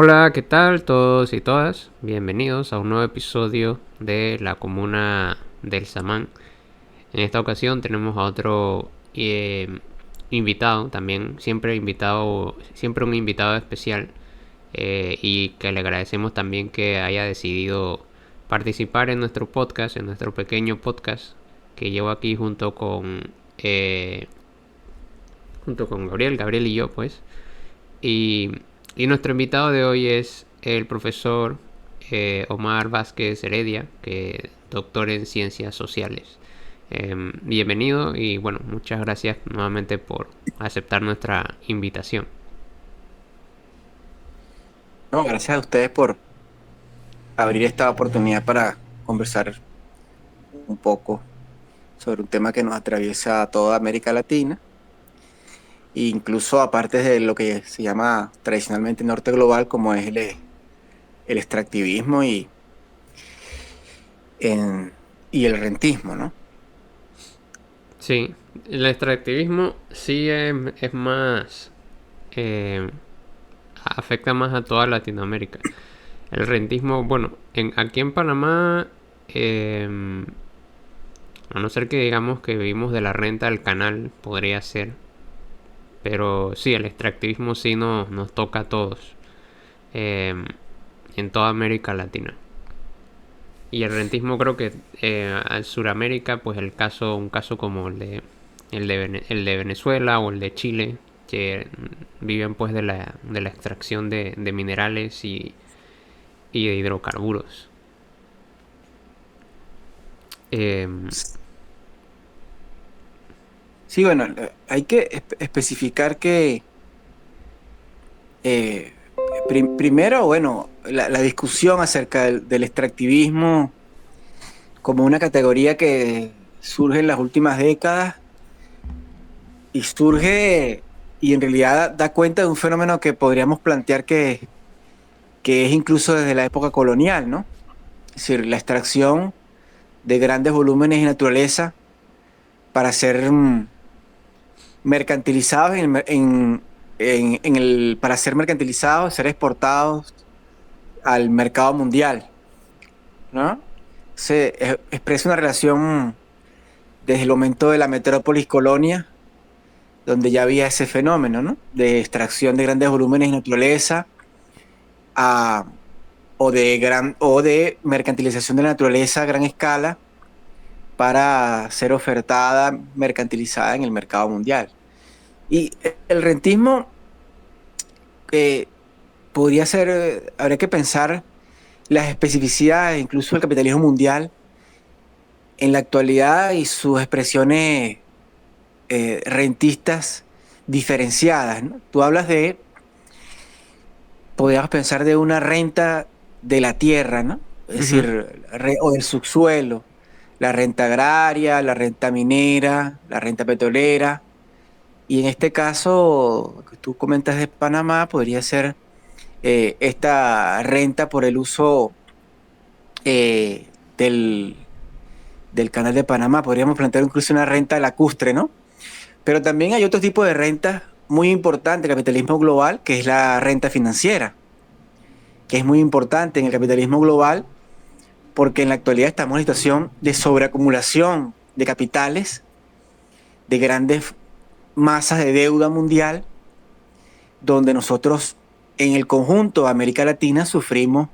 Hola, ¿qué tal todos y todas? Bienvenidos a un nuevo episodio de la comuna del Samán. En esta ocasión tenemos a otro invitado, también siempre un invitado especial, y que le agradecemos también que haya decidido participar en nuestro podcast, en nuestro pequeño podcast que llevo aquí eh, junto con Gabriel y yo, pues. Y, y nuestro invitado de hoy es el profesor Omar Vázquez Heredia, que doctor en ciencias sociales. Bienvenido y bueno, muchas gracias nuevamente por aceptar nuestra invitación. No, gracias a ustedes por abrir esta oportunidad para conversar un poco sobre un tema que nos atraviesa a toda América Latina, e incluso aparte de lo que se llama tradicionalmente norte global, como es el extractivismo en- y el rentismo, ¿no? Sí, el extractivismo sí es más, eh, afecta más a toda Latinoamérica. El rentismo, bueno, aquí en Panamá, a no ser que digamos que vivimos de la renta del canal, podría ser. Pero sí, el extractivismo sí nos toca a todos, eh, en toda América Latina. Y el rentismo creo que en Sudamérica, pues un caso como el de Venezuela o el de Chile, que viven pues de la extracción de minerales y de hidrocarburos. Eh, Sí, bueno, hay que especificar que eh, primero, bueno, la discusión acerca del extractivismo como una categoría que surge en las últimas décadas y surge y en realidad da cuenta de un fenómeno que podríamos plantear que es incluso desde la época colonial, ¿no? Es decir, la extracción de grandes volúmenes de naturaleza para ser mercantilizados para ser mercantilizados, ser exportados al mercado mundial, ¿no? Expresa una relación desde el momento de la metrópolis colonia, donde ya había ese fenómeno, ¿no? De extracción de grandes volúmenes de naturaleza a, o de mercantilización de la naturaleza a gran escala para ser ofertada, mercantilizada en el mercado mundial. Y el rentismo eh, podría ser, habría que pensar las especificidades incluso del capitalismo mundial en la actualidad y sus expresiones rentistas diferenciadas, ¿no? Tú hablas de, podríamos pensar de una renta de la tierra, ¿no? Es Ujú. decir, o del subsuelo, la renta agraria, la renta minera, la renta petrolera. Y en este caso, que tú comentas de Panamá, podría ser esta renta por el uso del canal de Panamá. Podríamos plantear incluso una renta lacustre, ¿no? Pero también hay otro tipo de renta muy importante en el capitalismo global, que es la renta financiera, que es muy importante en el capitalismo global porque en la actualidad estamos en una situación de sobreacumulación de capitales, de grandes masas de deuda mundial, donde nosotros en el conjunto de América Latina sufrimos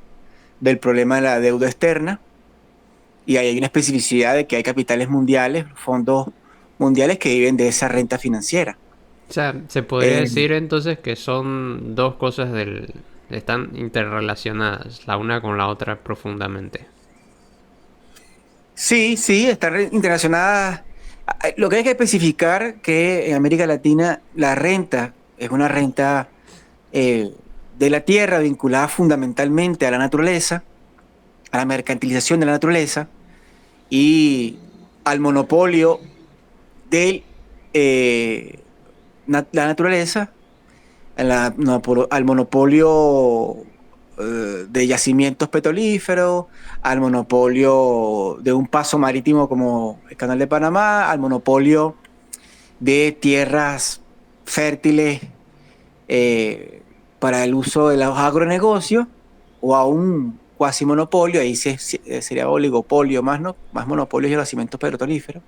del problema de la deuda externa y ahí hay una especificidad de que hay capitales mundiales, fondos mundiales que viven de esa renta financiera. O sea, se podría Eh, decir entonces que son dos cosas están interrelacionadas, la una con la otra profundamente. sí, sí, están interrelacionadas. Lo que hay que especificar que en América Latina la renta es una renta de la tierra vinculada fundamentalmente a la naturaleza, a la mercantilización de la naturaleza y al monopolio de la naturaleza, al monopolio de yacimientos petrolíferos, al monopolio de un paso marítimo como el Canal de Panamá, al monopolio de tierras fértiles, eh, para el uso de los agronegocios o a un cuasi monopolio, ahí sería oligopolio más, ¿no? Más monopolio de los yacimientos petrolíferos,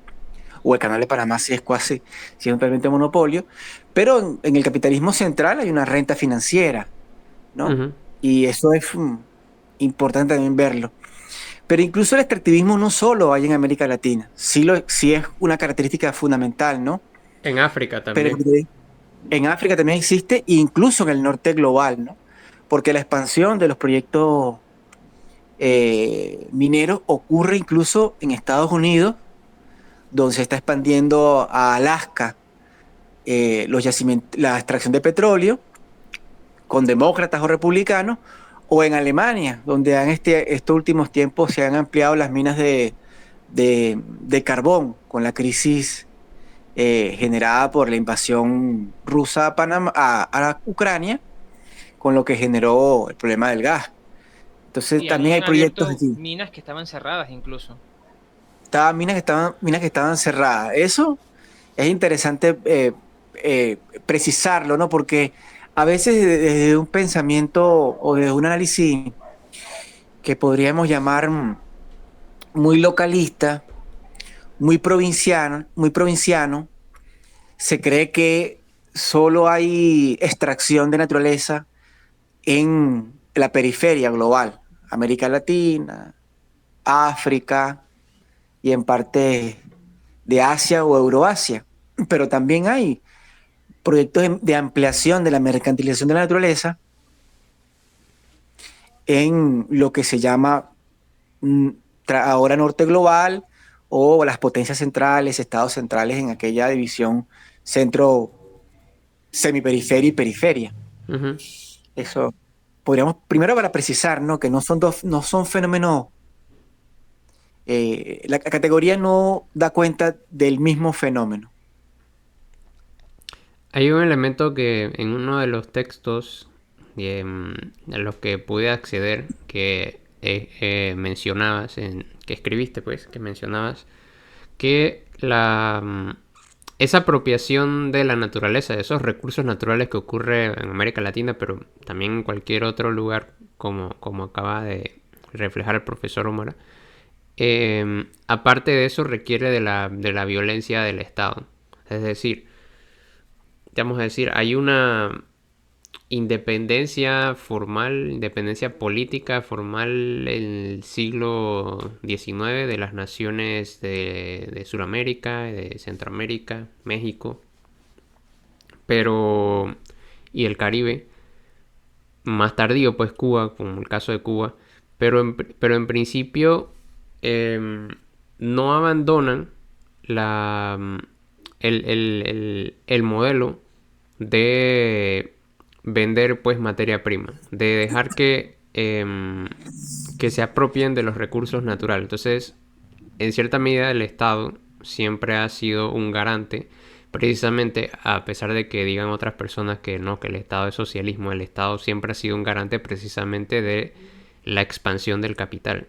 o el Canal de Panamá sí es casi simplemente monopolio, pero en el capitalismo central hay una renta financiera, ¿no? Ujú. Y eso es importante también verlo. Pero incluso el extractivismo no solo hay en América Latina, sí es una característica fundamental, ¿no? En África Pero también. en África también existe, incluso en el norte global, ¿no? Porque la expansión de los proyectos mineros ocurre incluso en Estados Unidos, donde se está expandiendo a Alaska la extracción de petróleo con demócratas o republicanos, o en Alemania, donde estos últimos tiempos se han ampliado las minas de carbón con la crisis generada por la invasión rusa a Ucrania, con lo que generó el problema del gas. Entonces Y también hay habían proyectos abierto aquí. minas que estaban cerradas incluso. Minas que estaban cerradas. Eso es interesante precisarlo, ¿no? Porque a veces desde un pensamiento o desde un análisis que podríamos llamar muy localista, muy provinciano, se cree que solo hay extracción de naturaleza en la periferia global, América Latina, África y en parte de Asia o Euroasia. Pero también hay proyectos de ampliación de la mercantilización de la naturaleza en lo que se llama mm, ahora norte global o las potencias centrales, estados centrales en aquella división centro, semiperiferia y periferia. Ujú. Eso podríamos, primero para precisar, ¿no? Que no son fenómenos, la categoría no da cuenta del mismo fenómeno. Hay un elemento que en uno de los textos a los que pude acceder que mencionabas, que escribiste, pues, que mencionabas que esa apropiación de la naturaleza, de esos recursos naturales que ocurre en América Latina, pero también en cualquier otro lugar, como acaba de reflejar el profesor Omar, aparte de eso requiere de la violencia del Estado. Es decir, vamos a decir, hay una independencia formal, independencia política formal en el siglo XIX de las naciones de Sudamérica, de Centroamérica, México, pero y el Caribe, más tardío pues Cuba, como el caso de Cuba, pero en principio eh, no abandonan la, el modelo de vender pues materia prima, de dejar que se apropien de los recursos naturales. Entonces, en cierta medida el Estado siempre ha sido un garante, precisamente a pesar de que digan otras personas que no, que el Estado es socialismo, el Estado siempre ha sido un garante precisamente de la expansión del capital.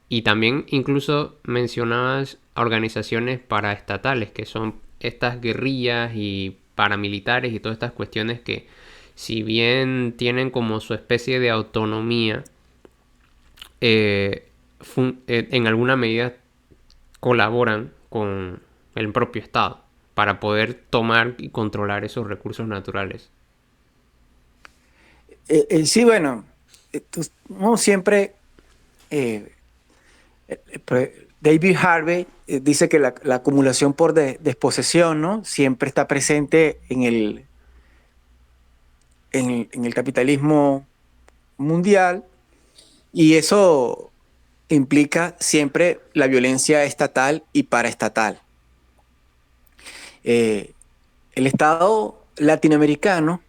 Y también incluso mencionabas organizaciones paraestatales, que son estas guerrillas y paramilitares y todas estas cuestiones que, si bien tienen como su especie de autonomía, en alguna medida colaboran con el propio Estado para poder tomar y controlar esos recursos naturales. Sí, bueno, no siempre, eh, David Harvey dice que la acumulación por desposesión, ¿no? Siempre está presente en el capitalismo mundial y eso implica siempre la violencia estatal y paraestatal. Eh, el Estado latinoamericano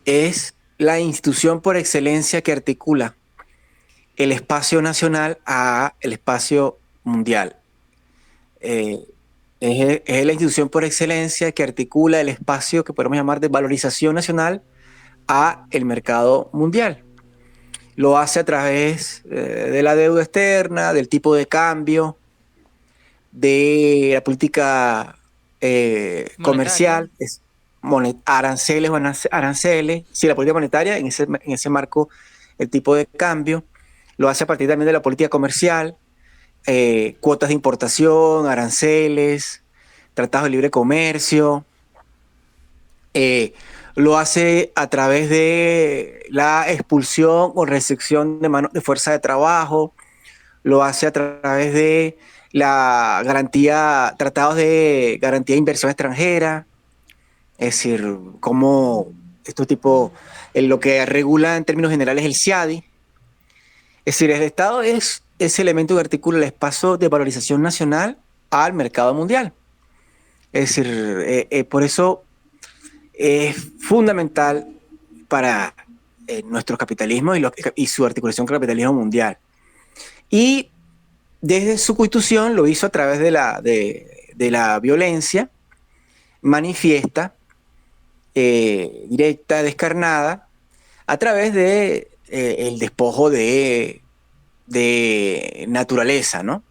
es la institución por excelencia que articula el espacio nacional a el espacio mundial. Eh, es la institución por excelencia que articula el espacio que podemos llamar de valorización nacional a el mercado mundial. Lo hace a través de la deuda externa, del tipo de cambio, de la política Monetaria. comercial, aranceles o aranceles, sí, la política monetaria, en ese marco, el tipo de cambio, lo hace a partir también de la política comercial, cuotas de importación, aranceles, tratados de libre comercio, lo hace a través de la expulsión o restricción de fuerza de trabajo, lo hace a través de la garantía, tratados de garantía de inversión extranjera, es decir, como estos tipos, lo que regula en términos generales el CIADI. Es decir, el Estado es ese elemento que articula el espacio de valorización nacional al mercado mundial. Es decir, por eso es fundamental para nuestro capitalismo y su articulación con el capitalismo mundial. Y desde su constitución lo hizo a través de la violencia manifiesta, directa, descarnada, a través de el despojo de naturaleza, ¿no?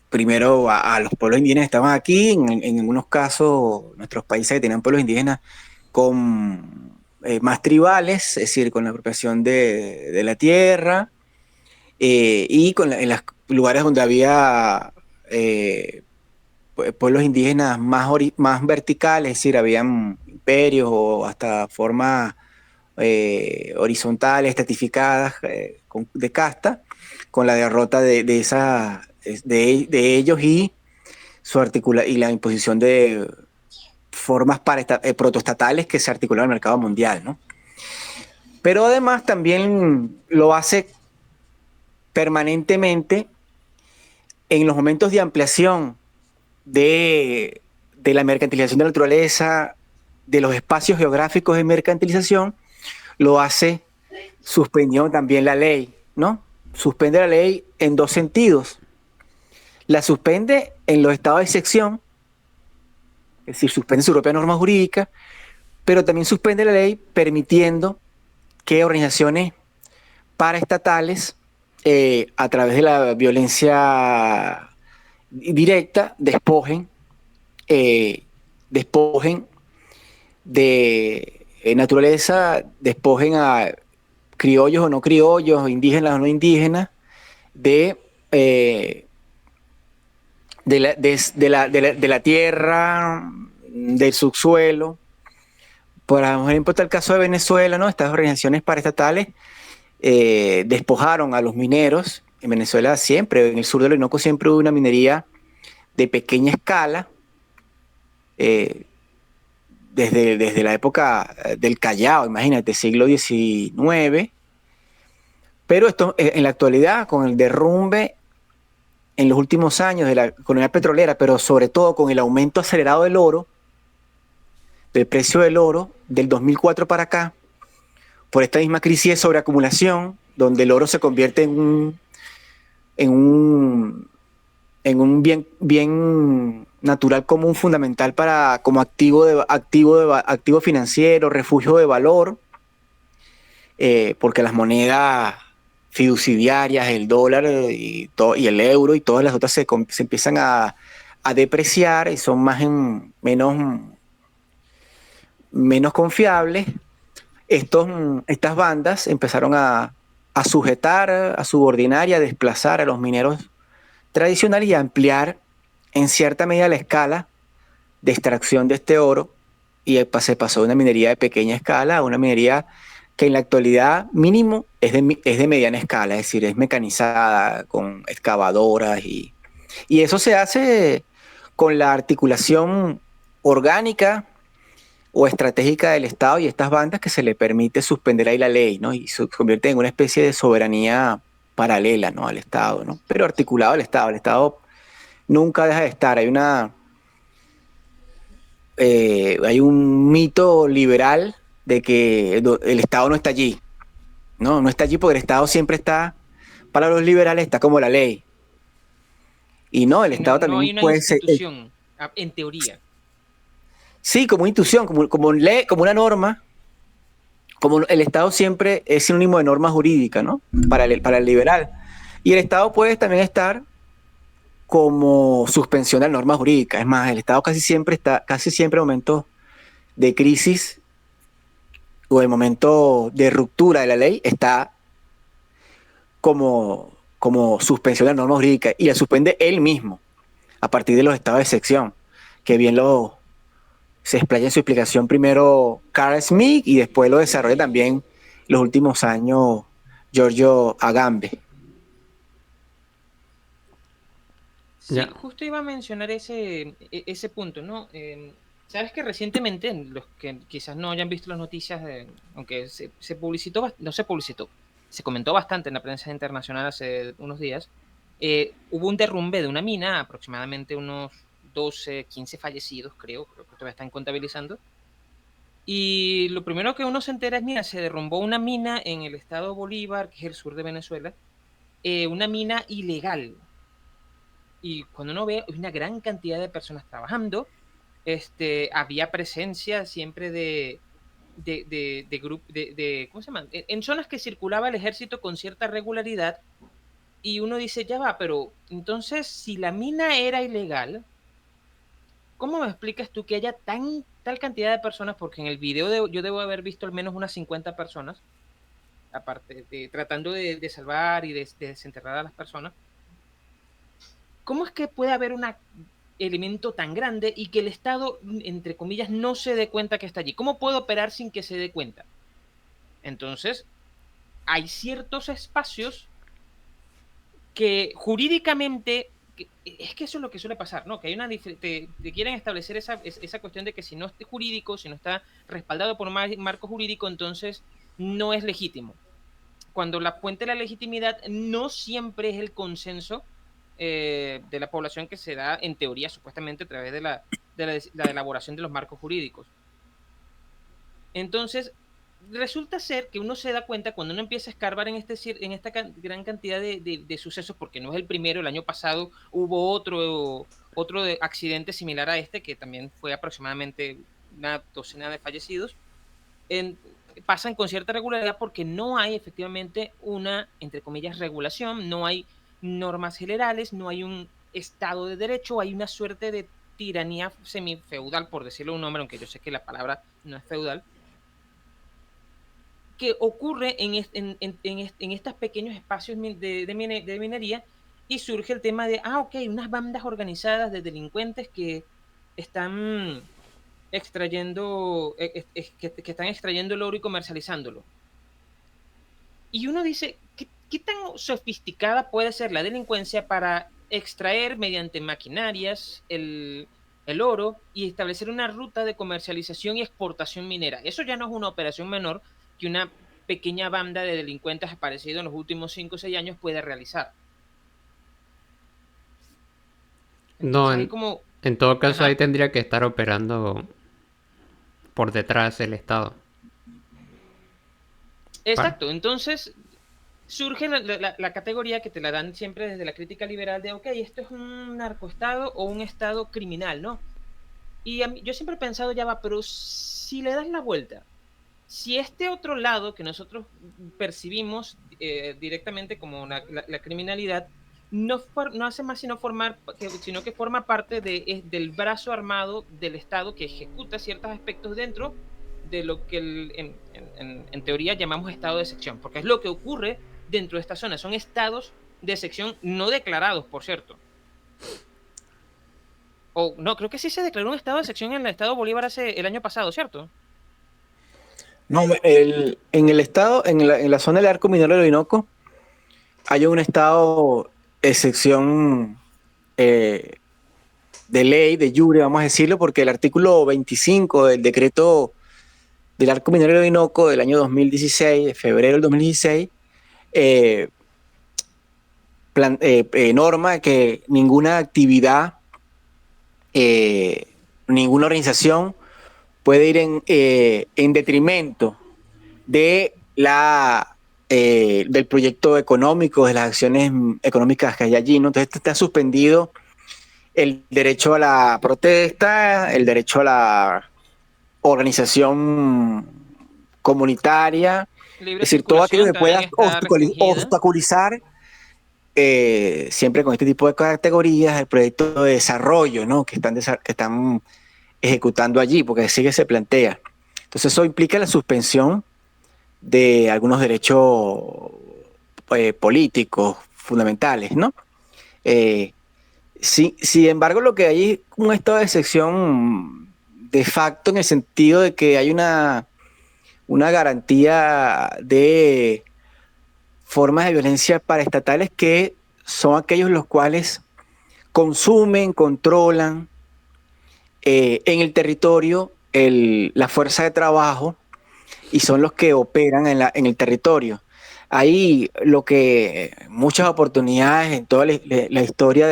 Primero a los pueblos indígenas que estaban aquí, en algunos casos nuestros países que tenían pueblos indígenas con más tribales, es decir, con la apropiación de la tierra, y en los lugares donde había pueblos indígenas más verticales, es decir, habían imperios o hasta formas horizontales, estratificadas, de casta, con la derrota de ellos y y la imposición de formas protoestatales que se articularon en el mercado mundial, ¿no? Pero además también lo hace permanentemente en los momentos de ampliación de la mercantilización de la naturaleza, de los espacios geográficos de mercantilización, lo hace suspendiendo también la ley, ¿no? Suspende la ley en dos sentidos. La suspende en los estados de excepción, es decir, suspende su propia norma jurídica, pero también suspende la ley permitiendo que organizaciones paraestatales, a través de la violencia directa, despojen de naturaleza, despojen a criollos o no criollos, indígenas o no indígenas, de la tierra, del subsuelo. Por ejemplo, está el caso de Venezuela, ¿no? Estas organizaciones paraestatales despojaron a los mineros. En Venezuela siempre, en el sur del Orinoco siempre hubo una minería de pequeña escala, desde la época del Callao, imagínate, siglo XIX. Pero esto, en la actualidad, con el derrumbe en los últimos años de la economía petrolera, pero sobre todo con el aumento acelerado del oro, del precio del oro, del 2004 para acá, por esta misma crisis de sobreacumulación, donde el oro se convierte en un bien natural común fundamental como activo financiero, refugio de valor, porque las monedas fiduciarias, el dólar y el euro y todas las otras se empiezan a depreciar y son menos confiables. Estas bandas empezaron a sujetar, a subordinar y a desplazar a los mineros tradicionales y a ampliar en cierta medida la escala de extracción de este oro, y se pasó de una minería de pequeña escala a una minería que en la actualidad mínimo es de mediana escala, es decir, es mecanizada con excavadoras y eso se hace con la articulación orgánica o estratégica del Estado y estas bandas, que se le permite suspender ahí la ley, ¿no? Y se convierte en una especie de soberanía paralela, ¿no?, al Estado, ¿no? Pero articulado al Estado. El Estado nunca deja de estar. Hay un mito liberal de que el Estado no está allí. No está allí porque el Estado siempre está, para los liberales, está como la ley. Y no, el Estado también hay una puede ser... institución, en teoría. Sí, como institución, como ley, como una norma. Como el Estado siempre es sinónimo de norma jurídica, ¿no? Para el liberal. Y el Estado puede también estar como suspensión de la norma jurídica. Es más, el Estado casi siempre en momentos de crisis o en momento de ruptura de la ley, está como suspensión de la norma jurídica y la suspende él mismo a partir de los estados de excepción, que bien se explaya en su explicación primero Carl Smith y después lo desarrolla también los últimos años Giorgio Agamben. Sí, Ya. justo iba a mencionar ese punto, ¿no? Sabes que recientemente, los que quizás no hayan visto las noticias, aunque se publicitó, no se publicitó, se comentó bastante en la prensa internacional hace unos días, hubo un derrumbe de una mina, aproximadamente unos 12, 15 fallecidos, creo que todavía están contabilizando. Y lo primero que uno se entera es, mira, se derrumbó una mina en el estado Bolívar, que es el sur de Venezuela, una mina ilegal. Y cuando uno ve una gran cantidad de personas trabajando, había presencia siempre de grupo, ¿cómo se llama? En zonas que circulaba el ejército con cierta regularidad, y uno dice, ya va, pero entonces si la mina era ilegal, ¿cómo me explicas tú que haya tal cantidad de personas? Porque en el video yo debo haber visto al menos unas 50 personas, aparte de tratando de salvar y de desenterrar a las personas. ¿Cómo es que puede haber un elemento tan grande y que el Estado, entre comillas, no se dé cuenta que está allí? ¿Cómo puede operar sin que se dé cuenta? Entonces, hay ciertos espacios que jurídicamente, es que eso es lo que suele pasar, ¿no? Que hay te quieren establecer esa cuestión de que si no es jurídico, si no está respaldado por un marco jurídico, entonces no es legítimo. Cuando la fuente de la legitimidad no siempre es el consenso de la población, que se da en teoría supuestamente a través de la elaboración de los marcos jurídicos. Entonces, resulta ser que uno se da cuenta cuando uno empieza a escarbar en esta gran cantidad de sucesos, porque no es el primero. El año pasado hubo otro accidente similar a este, que también fue aproximadamente una docena de fallecidos. Pasan con cierta regularidad porque no hay efectivamente una, entre comillas, regulación, no hay normas generales, no hay un Estado de Derecho, hay una suerte de tiranía semifeudal, por decirlo un nombre, aunque yo sé que la palabra no es feudal, que ocurre en estos pequeños espacios de minería, y surge el tema de, ok, unas bandas organizadas de delincuentes que están que están extrayendo el oro y comercializándolo. Y uno dice, ¿qué tan sofisticada puede ser la delincuencia para extraer mediante maquinarias el oro y establecer una ruta de comercialización y exportación minera? Eso ya no es una operación menor que una pequeña banda de delincuentes aparecido en los últimos 5 o 6 años puede realizar. No, Entonces hay como... en todo caso ahí Ajá. tendría que estar operando por detrás el Estado. Exacto, entonces surge la categoría que te la dan siempre desde la crítica liberal de, ok, esto es un narcoestado o un estado criminal, ¿no? Y yo siempre he pensado, ya va, pero si le das la vuelta, si este otro lado que nosotros percibimos directamente como la criminalidad, no hace más sino que forma parte del brazo armado del Estado, que ejecuta ciertos aspectos dentro de lo que en teoría llamamos estado de excepción, porque es lo que ocurre dentro de esta zona. Son estados de excepción no declarados, por cierto. O no, creo que sí se declaró un estado de excepción en el estado Bolívar el año pasado, ¿cierto? No, en el estado, en la zona del arco minero del Orinoco, hay un estado de excepción de ley, de jure, vamos a decirlo, porque el artículo 25 del decreto del arco minero del Orinoco del año 2016, de febrero del 2016, eh, norma que ninguna actividad, ninguna organización puede ir en detrimento de del proyecto económico, de las acciones económicas que hay allí, ¿no? Entonces está suspendido el derecho a la protesta, el derecho a la organización comunitaria, es Libre decir, todo aquello circulación que pueda también está restringida. obstaculizar siempre con este tipo de categorías, el proyecto de desarrollo, ¿no? que están ejecutando allí, porque así que se plantea. Entonces eso implica la suspensión de algunos derechos políticos fundamentales, ¿no? Eh, sin embargo, lo que hay es un estado de excepción de facto en el sentido de que hay una garantía de formas de violencia paraestatales que son aquellos los cuales consumen, controlan en el territorio la fuerza de trabajo y son los que operan en el territorio. Ahí lo que muchas oportunidades en toda la historia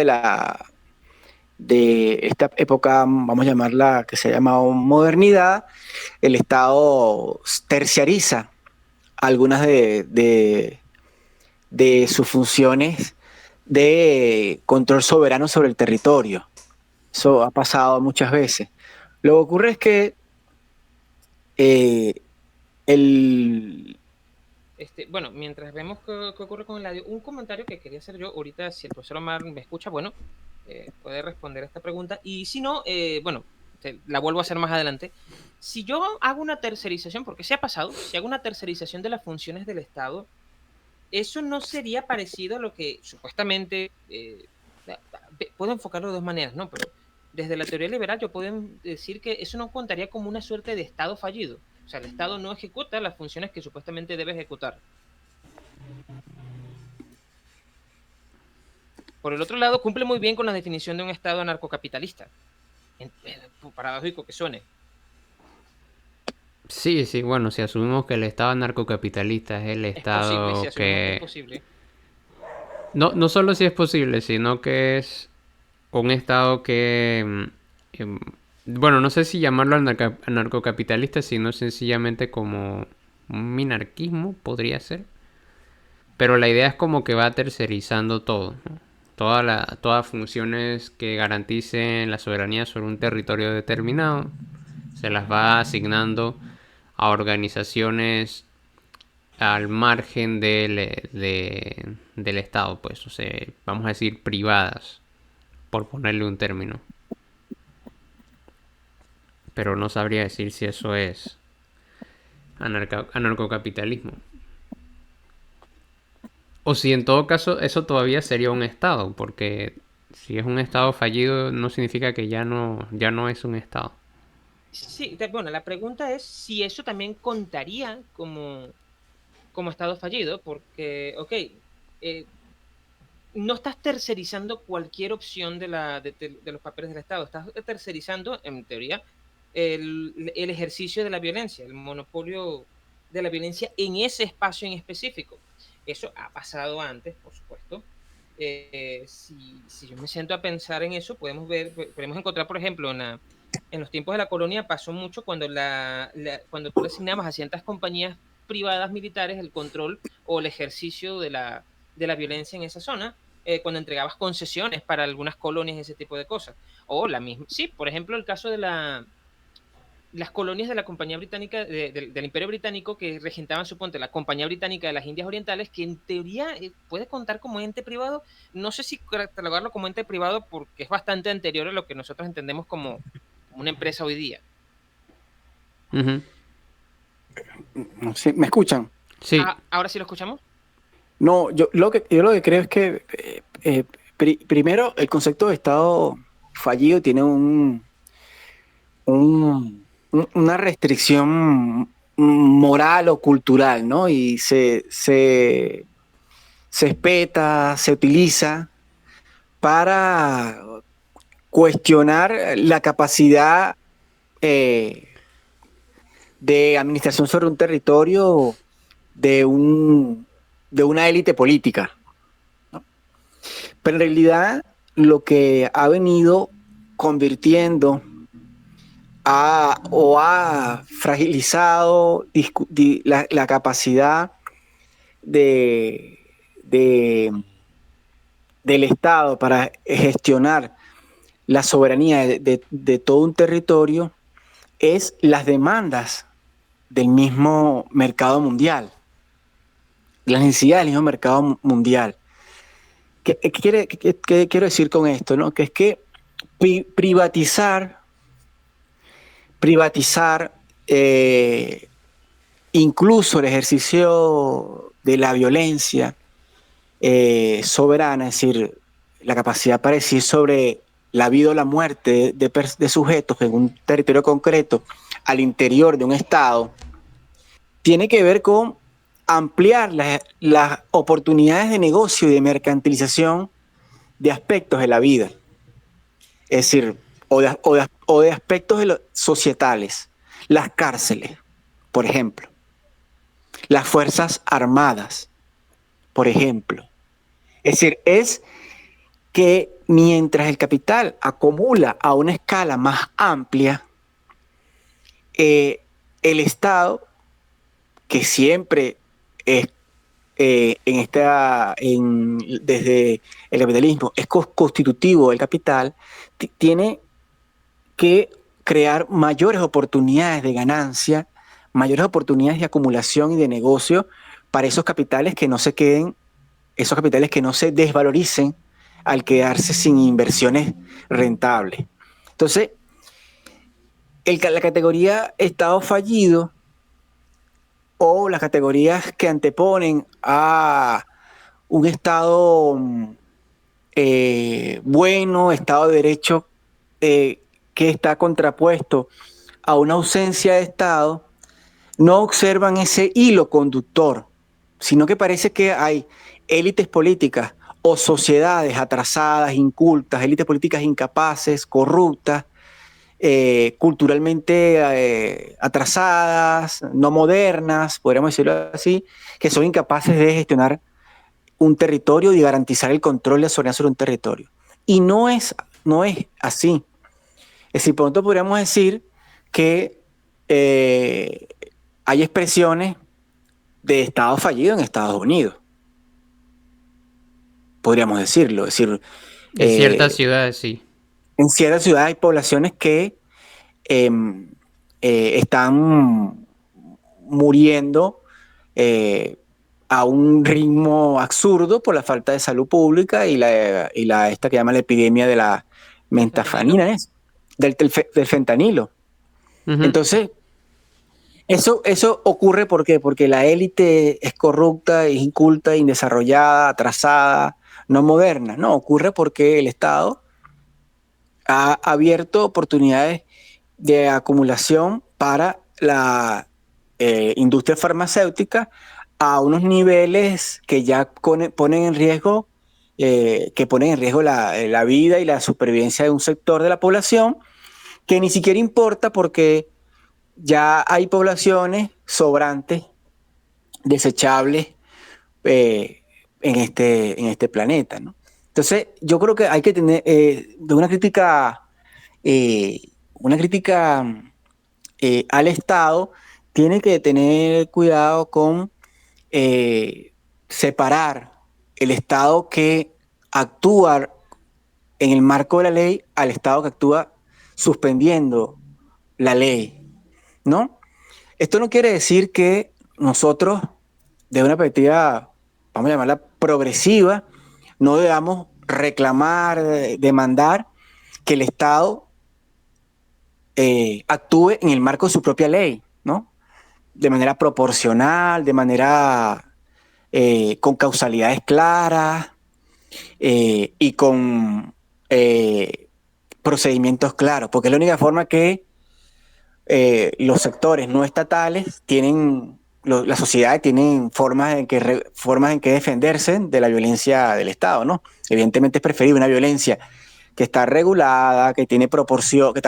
de esta época, vamos a llamarla, que se llama modernidad, el Estado terciariza algunas de sus funciones de control soberano sobre el territorio. Eso ha pasado muchas veces. Lo que ocurre es que eh, el... Bueno, mientras vemos qué ocurre con el audio, un comentario que quería hacer yo ahorita, si el profesor Omar me escucha, bueno, puede responder a esta pregunta. Y si no, bueno, la vuelvo a hacer más adelante. Si yo hago una tercerización, porque se ha pasado, si hago una tercerización de las funciones del Estado, eso no sería parecido a lo que supuestamente, puedo enfocarlo de dos maneras, ¿no? Pero desde la teoría liberal yo puedo decir que eso no contaría como una suerte de Estado fallido. O sea, el Estado no ejecuta las funciones que supuestamente debe ejecutar. Por el otro lado, cumple muy bien con la definición de un Estado anarcocapitalista. Paradójico que suene. Sí, sí, bueno, si asumimos que el Estado anarcocapitalista es el Es posible, si Estado asumimos que es que... posible. No, no solo si es posible, sino que es un Estado que... bueno, no sé si llamarlo anarcocapitalista, sino sencillamente como un minarquismo, podría ser. Pero la idea es como que va tercerizando todo, ¿no? Todas funciones que garanticen la soberanía sobre un territorio determinado, se las va asignando a organizaciones al margen del Estado, pues, o sea, vamos a decir privadas, por ponerle un término. Pero no sabría decir si eso es anarcocapitalismo. O si en todo caso eso todavía sería un Estado, porque si es un Estado fallido no significa que ya no es un Estado. Sí, bueno, la pregunta es si eso también contaría como Estado fallido, porque, ok, no estás tercerizando cualquier opción de los papeles del Estado, estás tercerizando, en teoría, el ejercicio de la violencia, el monopolio de la violencia en ese espacio en específico. Eso ha pasado antes, por supuesto. Si yo me siento a pensar en eso, podemos encontrar, por ejemplo, en los tiempos de la colonia pasó mucho cuando tú le asignabas a ciertas compañías privadas militares el control o el ejercicio de la violencia en esa zona, cuando entregabas concesiones para algunas colonias, ese tipo de cosas. O la misma, sí, por ejemplo, el caso de las colonias de la Compañía Británica, del Imperio Británico, que regentaban, suponte, la Compañía Británica de las Indias Orientales, que en teoría puede contar como ente privado. No sé si catalogarlo como ente privado porque es bastante anterior a lo que nosotros entendemos como una empresa hoy día. Ujú. ¿Sí? ¿Me escuchan? Sí, ¿Ahora sí lo escuchamos? No, yo lo que creo es que primero el concepto de Estado fallido tiene una restricción moral o cultural, ¿no? Y se espeta, se utiliza para cuestionar la capacidad de administración sobre un territorio de, de una élite política. ¿No? Pero en realidad lo que ha venido convirtiendo o ha fragilizado la capacidad de, de, del Estado para gestionar la soberanía de todo un territorio es las demandas del mismo mercado mundial, las necesidades del mismo mercado mundial. ¿Qué quiero decir con esto? ¿No? Que es que privatizar incluso el ejercicio de la violencia soberana, es decir, la capacidad para decir sobre la vida o la muerte de sujetos en un territorio concreto al interior de un Estado, tiene que ver con ampliar las oportunidades de negocio y de mercantilización de aspectos de la vida. Es decir, o de aspectos societales. Las cárceles, por ejemplo. Las Fuerzas Armadas, por ejemplo. Es decir, es que mientras el capital acumula a una escala más amplia, el Estado, que siempre es desde el capitalismo es constitutivo del capital, tiene que crear mayores oportunidades de ganancia, mayores oportunidades de acumulación y de negocio para esos capitales que no se queden, esos capitales que no se desvaloricen al quedarse sin inversiones rentables. Entonces, la categoría Estado fallido o las categorías que anteponen a un Estado bueno, Estado de Derecho, que está contrapuesto a una ausencia de Estado, no observan ese hilo conductor, sino que parece que hay élites políticas o sociedades atrasadas, incultas, élites políticas incapaces, corruptas, culturalmente atrasadas, no modernas, podríamos decirlo así, que son incapaces de gestionar un territorio y garantizar el control y la soberanía sobre un territorio. Y no es así. Es decir, por lo tanto podríamos decir que hay expresiones de Estado fallido en Estados Unidos. Podríamos decirlo. Es decir, en ciertas ciudades sí. En ciertas ciudades hay poblaciones que están muriendo a un ritmo absurdo por la falta de salud pública y esta que llama la epidemia de la metafanina, del fentanilo. Uh-huh. Entonces, eso ocurre ¿por qué? Porque la élite es corrupta, es inculta, indesarrollada, atrasada, no moderna. No, ocurre porque el Estado ha abierto oportunidades de acumulación para la industria farmacéutica a unos niveles que ya ponen en riesgo la vida y la supervivencia de un sector de la población, que ni siquiera importa porque ya hay poblaciones sobrantes, desechables en este planeta, ¿no? Entonces, yo creo que hay que tener una crítica al Estado, tiene que tener cuidado con separar el Estado que actúa en el marco de la ley al Estado que actúa suspendiendo la ley, ¿no? Esto no quiere decir que nosotros, de una perspectiva, vamos a llamarla progresiva, no debamos reclamar, demandar que el Estado actúe en el marco de su propia ley, ¿no? De manera proporcional, de manera con causalidades claras y con procedimientos claros, porque es la única forma que los sectores no estatales las sociedades tienen formas en que defenderse de la violencia del Estado, ¿no? Evidentemente es preferible una violencia que está regulada, que tiene proporción, que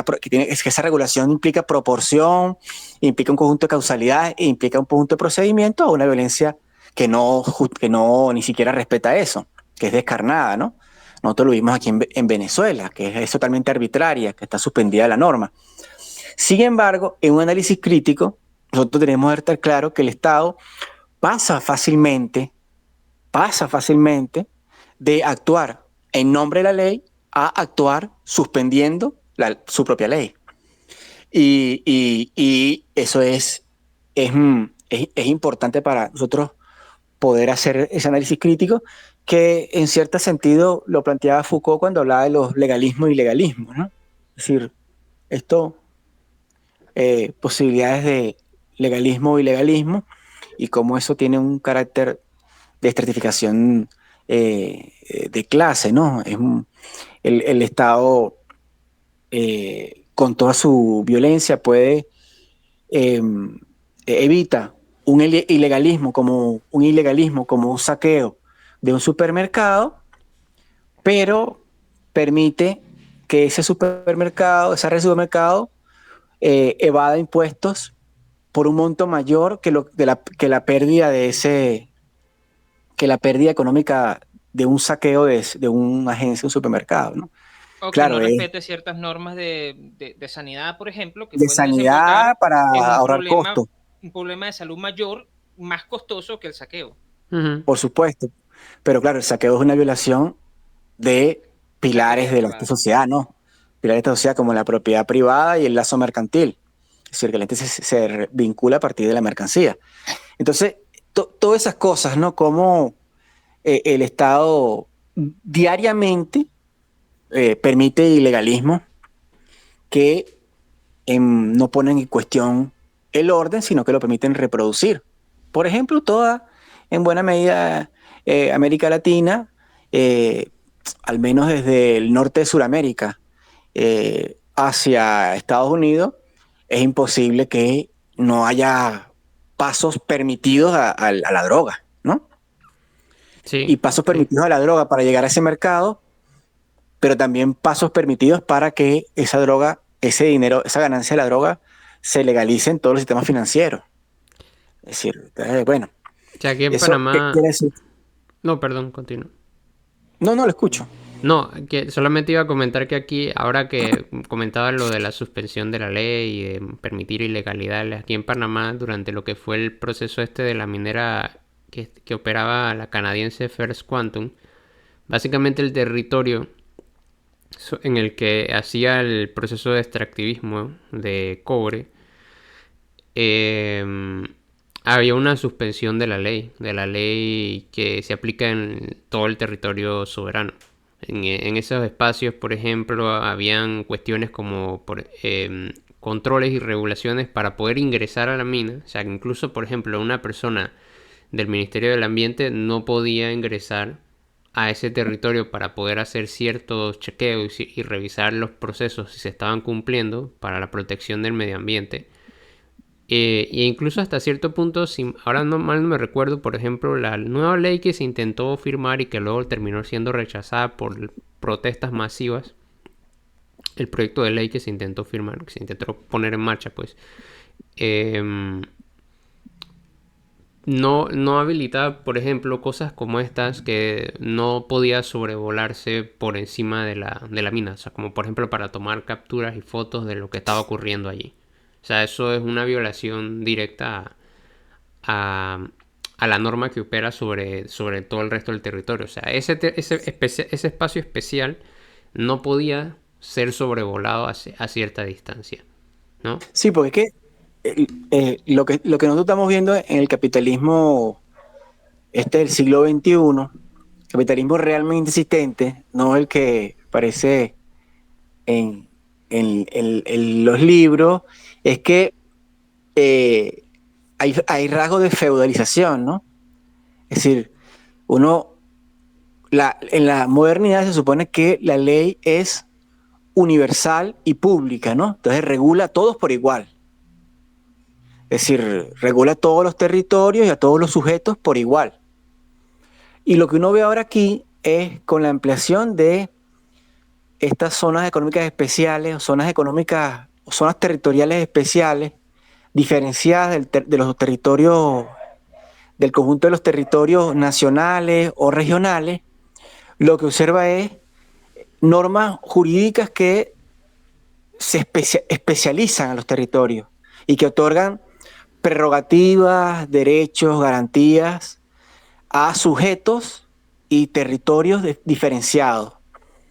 esa regulación implica proporción, implica un conjunto de causalidades e implica un conjunto de procedimientos, a una violencia que no ni siquiera respeta eso, que es descarnada, ¿no? Nosotros lo vimos aquí en Venezuela, que es totalmente arbitraria, que está suspendida la norma. Sin embargo, en un análisis crítico, nosotros tenemos que estar claro que el Estado pasa fácilmente de actuar en nombre de la ley a actuar suspendiendo su propia ley. Y eso es importante para nosotros poder hacer ese análisis crítico que en cierto sentido lo planteaba Foucault cuando hablaba de los legalismos y ilegalismos, ¿no? Es decir, esto, posibilidades de legalismo o ilegalismo y cómo eso tiene un carácter de estratificación de clase, ¿no? El Estado, con toda su violencia, eh, evita un ilegalismo como un saqueo de un supermercado, pero permite que ese supermercado, esa red de supermercado, evada impuestos por un monto mayor que la pérdida que la pérdida económica de un saqueo de una agencia, de un supermercado, ¿no? O que Claro, no es respete ciertas normas de sanidad, por ejemplo, que de pueden sanidad desembocar para en ahorrar costos, un problema de salud mayor, más costoso que el saqueo. Ujú. por supuesto. Pero claro, el saqueo es una violación de La pilares propiedad de esta privada. sociedad, ¿no? Pilares de esta sociedad como la propiedad privada y el lazo mercantil. Es decir, que la gente se vincula a partir de la mercancía. Entonces, todas esas cosas, ¿no? Como el Estado diariamente permite ilegalismo que no ponen en cuestión el orden, sino que lo permiten reproducir. Por ejemplo, en buena medida, América Latina, eh, al menos desde el norte de Sudamérica hacia Estados Unidos, es imposible que no haya pasos permitidos a la droga, ¿no? Y Sí, pasos sí. permitidos a la droga para llegar a ese mercado, pero también pasos permitidos para que esa droga, ese dinero, esa ganancia de la droga se legalice en todos los sistemas financieros. Es decir, bueno, O sea, aquí en ¿eso qué Panamá... quiere decir? No, perdón, continúo. No, no lo escucho. No, que solamente iba a comentar que aquí, ahora que comentaba lo de la suspensión de la ley y de permitir ilegalidades, aquí en Panamá, durante lo que fue el proceso este de la minera que operaba la canadiense First Quantum, básicamente el territorio en el que hacía el proceso de extractivismo de cobre, eh, había una suspensión de la ley que se aplica en todo el territorio soberano. En esos espacios, por ejemplo, habían cuestiones como controles y regulaciones para poder ingresar a la mina. O sea, que incluso, por ejemplo, una persona del Ministerio del Ambiente no podía ingresar a ese territorio para poder hacer ciertos chequeos y revisar los procesos si se estaban cumpliendo para la protección del medio ambiente. E incluso hasta cierto punto, si ahora no mal no me recuerdo, por ejemplo, la nueva ley que se intentó firmar y que luego terminó siendo rechazada por protestas masivas, el proyecto de ley que se intentó firmar, que se intentó poner en marcha, pues, eh, no habilitaba, por ejemplo, cosas como estas que no podía sobrevolarse por encima de la mina, o sea, como por ejemplo para tomar capturas y fotos de lo que estaba ocurriendo allí. O sea, eso es una violación directa a, a la norma que opera sobre todo el resto del territorio. O sea, ese espacio especial no podía ser sobrevolado a cierta distancia, ¿no? Sí, porque es que lo que nosotros estamos viendo en el capitalismo del siglo XXI, capitalismo realmente existente, no el que parece en, en los libros, es que eh, hay rasgos de feudalización, ¿no? Es decir, uno, en la modernidad se supone que la ley es universal y pública, ¿no? Entonces regula a todos por igual. Es decir, regula a todos los territorios y a todos los sujetos por igual. Y lo que uno ve ahora aquí es con la ampliación de estas zonas económicas especiales, o zonas económicas, o zonas territoriales especiales, diferenciadas de los territorios, del conjunto de los territorios nacionales o regionales, lo que observa es normas jurídicas que especializan a los territorios y que otorgan prerrogativas, derechos, garantías a sujetos y territorios diferenciados.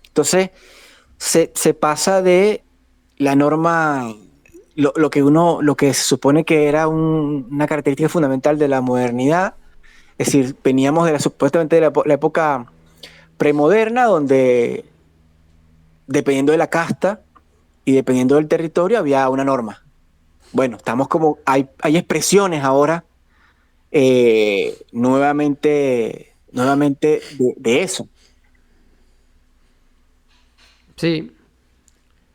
Entonces, se pasa de la norma, lo que se supone que era una característica fundamental de la modernidad, Es decir, veníamos de supuestamente de la época premoderna, donde dependiendo de la casta y dependiendo del territorio había una norma. Bueno, estamos como, hay expresiones ahora nuevamente de eso. Sí,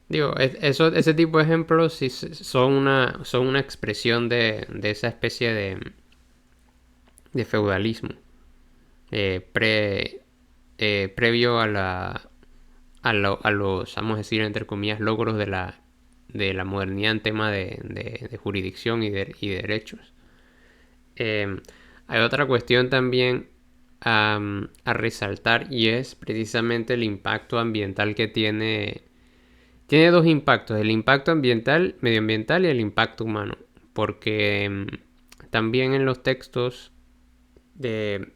digo, ese tipo de ejemplos sí son una expresión de esa especie de feudalismo eh, pre, previo a los, vamos a decir, entre comillas, logros de la modernidad en tema de jurisdicción y derechos. Eh, Hay otra cuestión también a resaltar y es precisamente el impacto ambiental que tiene. Tiene dos impactos, el impacto ambiental, medioambiental y el impacto humano. Porque también en los textos que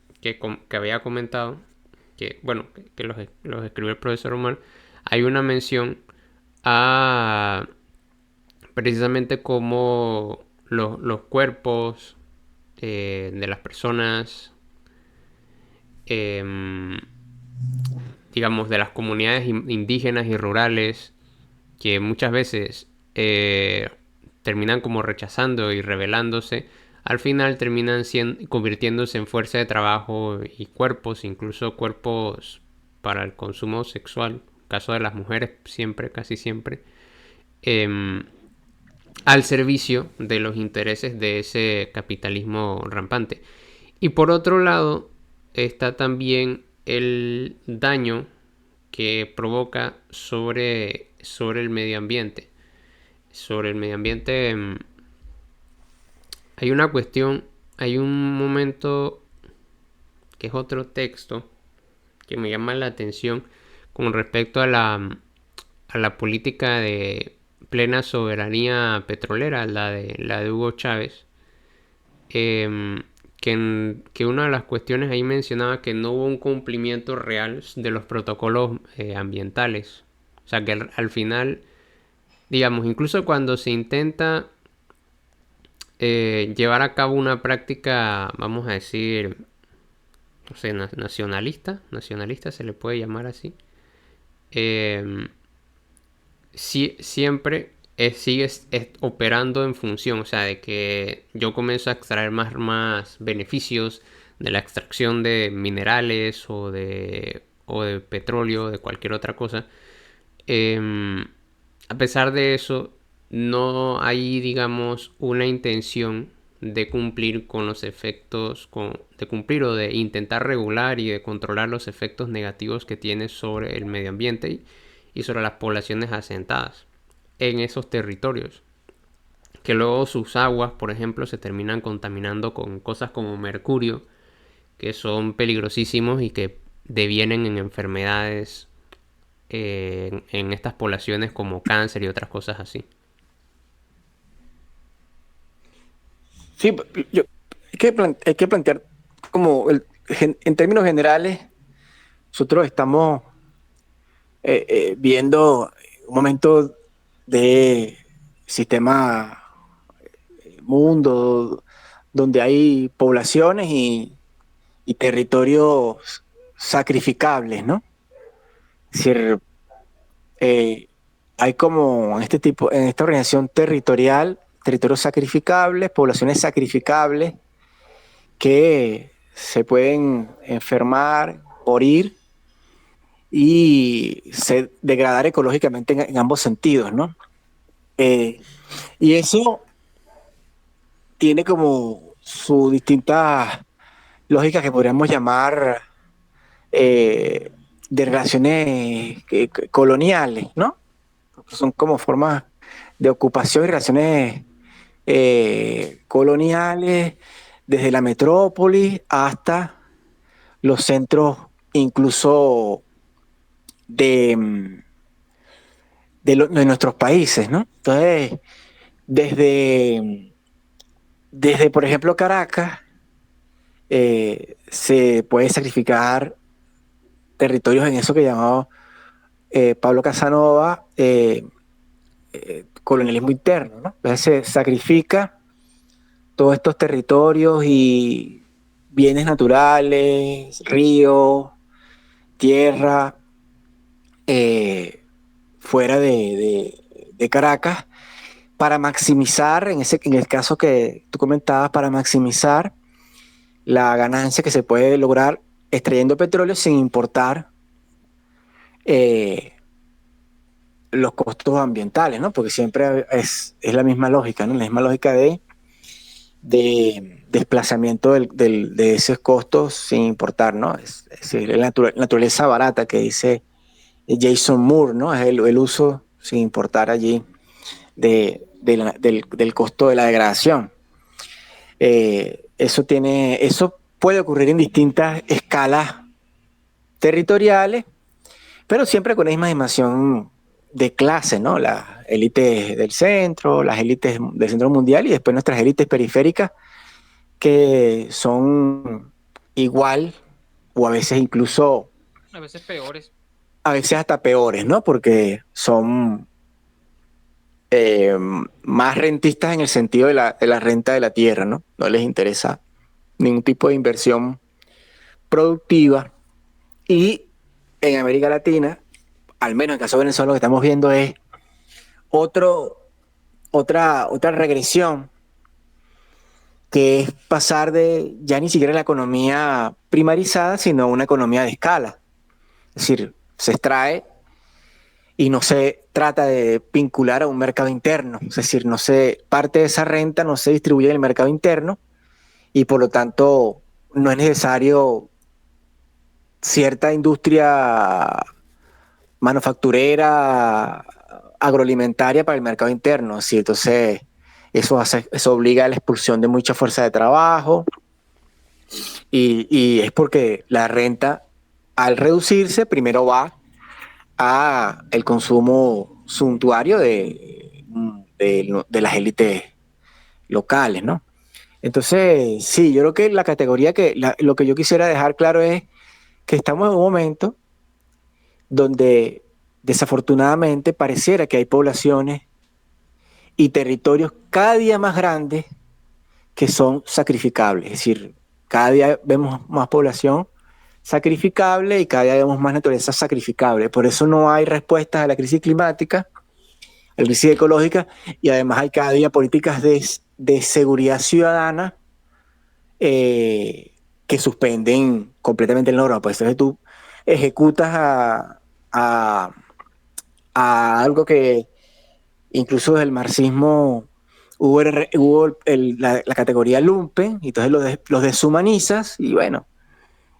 había comentado, que bueno, que los escribió el profesor Omar, hay una mención a precisamente cómo los cuerpos de las personas, eh, digamos, de las comunidades indígenas y rurales, que muchas veces terminan como rechazando y rebelándose, al final terminan convirtiéndose en fuerza de trabajo y cuerpos, incluso cuerpos para el consumo sexual, caso de las mujeres siempre, casi siempre, eh, al servicio de los intereses de ese capitalismo rampante. Y por otro lado está también el daño que provoca sobre el medio ambiente. Sobre el medio ambiente hay una cuestión, hay un momento que es otro texto que me llama la atención con respecto a la política de plena soberanía petrolera, la de Hugo Chávez, que una de las cuestiones ahí mencionaba que no hubo un cumplimiento real de los protocolos ambientales. O sea que al final, digamos, incluso cuando se intenta llevar a cabo una práctica, vamos a decir, no sé, nacionalista se le puede llamar así, eh, siempre sigue operando en función, o sea, de que yo comienzo a extraer más beneficios de la extracción de minerales o de petróleo, de cualquier otra cosa. A pesar de eso, no hay, digamos, una intención de cumplir con los efectos, de cumplir o de intentar regular y de controlar los efectos negativos que tiene sobre el medio ambiente y sobre las poblaciones asentadas en esos territorios. Que luego sus aguas, por ejemplo, se terminan contaminando con cosas como mercurio, que son peligrosísimos y que devienen en enfermedades en estas poblaciones como cáncer y otras cosas así. Sí, hay que plantear como en términos generales, nosotros estamos viendo un momento de sistema mundo donde hay poblaciones y territorios sacrificables, ¿no? Es decir, eh, hay como en este tipo, en esta organización territorial, territorios sacrificables, poblaciones sacrificables que se pueden enfermar, morir y se degradar ecológicamente en ambos sentidos, ¿no? Eh, y eso tiene como sus distintas lógicas que podríamos llamar de relaciones coloniales, ¿no? Son como formas de ocupación y relaciones coloniales desde la metrópoli hasta los centros incluso de, de nuestros países, ¿no? Entonces, desde, desde por ejemplo, Caracas, se puede sacrificar territorios en eso que llamaba Pablo Casanova colonialismo interno, ¿no? Entonces se sacrifica todos estos territorios bienes naturales, río, tierra, eh, fuera de Caracas, para maximizar, en el caso que tú comentabas, para maximizar la ganancia que se puede lograr extrayendo petróleo sin importar eh, los costos ambientales, ¿no? Porque siempre es la misma lógica, ¿no? La misma lógica de desplazamiento de esos costos sin importar, ¿no? Es decir, la naturaleza barata que dice Jason Moore, ¿no? Es el uso sin importar allí del costo de la degradación. Eso puede ocurrir en distintas escalas territoriales, pero siempre con la misma dimensión de clase, ¿no? Las élites del centro, las élites del centro mundial y después nuestras élites periféricas que son igual o a veces incluso, A veces peores. a veces hasta peores, ¿no? Porque son eh, más rentistas en el sentido de la renta de la tierra, ¿no? No les interesa ningún tipo de inversión productiva. Y en América Latina, al menos en el caso de Venezuela, lo que estamos viendo es otra regresión, que es pasar de ya ni siquiera la economía primarizada, sino una economía de escala. Es decir, se extrae y no se trata de vincular a un mercado interno. Es decir, parte de esa renta no se distribuye en el mercado interno y por lo tanto no es necesario cierta industria manufacturera, agroalimentaria para el mercado interno. ¿Sí? Entonces, eso obliga a la expulsión de mucha fuerza de trabajo y es porque la renta, al reducirse, primero va a el consumo suntuario de las élites locales, ¿no? Entonces, sí, yo creo que la categoría lo que yo quisiera dejar claro es que estamos en un momento donde desafortunadamente pareciera que hay poblaciones y territorios cada día más grandes que son sacrificables. Es decir, cada día vemos más población sacrificable y cada día vemos más naturaleza sacrificable. Por eso no hay respuestas a la crisis climática, a la crisis ecológica, y además hay cada día políticas de seguridad ciudadana que suspenden completamente el norma. Pues entonces tú ejecutas a, a algo que incluso desde el marxismo hubo la categoría lumpen, y entonces los deshumanizas y bueno,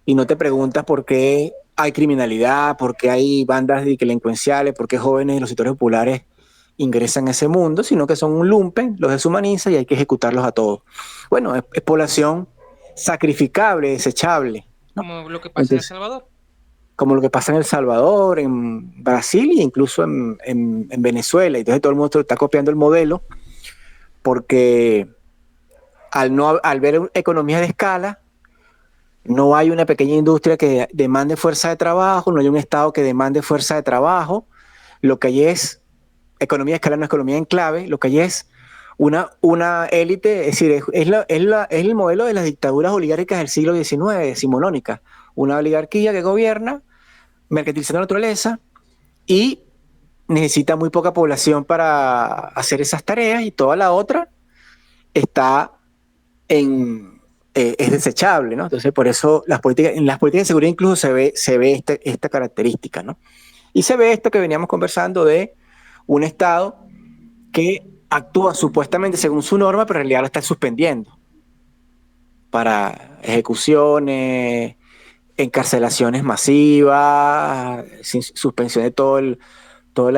y no te preguntas por qué hay criminalidad, por qué hay bandas delincuenciales, por qué jóvenes de los sectores populares ingresan a ese mundo, sino que son un lumpen, los deshumaniza y hay que ejecutarlos a todos. Bueno, es población sacrificable, desechable, ¿no? Como lo que pasa en El Entonces, Salvador. como lo que pasa en El Salvador, en Brasil e incluso en Venezuela. Y entonces todo el mundo está copiando el modelo porque al ver economías de escala, no hay una pequeña industria que demande fuerza de trabajo, no hay un Estado que demande fuerza de trabajo. Lo que hay es economía de escala, no es economía en clave, lo que hay es una élite, es decir, es el modelo de las dictaduras oligárquicas del siglo XIX, decimonónicas. Una oligarquía que gobierna, mercantilizando la naturaleza y necesita muy poca población para hacer esas tareas y toda la otra está es desechable, ¿no? Entonces, por eso en las políticas de seguridad incluso se ve esta característica, ¿no? Y se ve esto que veníamos conversando de un Estado que actúa supuestamente según su norma, pero en realidad lo está suspendiendo para ejecuciones, encarcelaciones masivas, suspensión de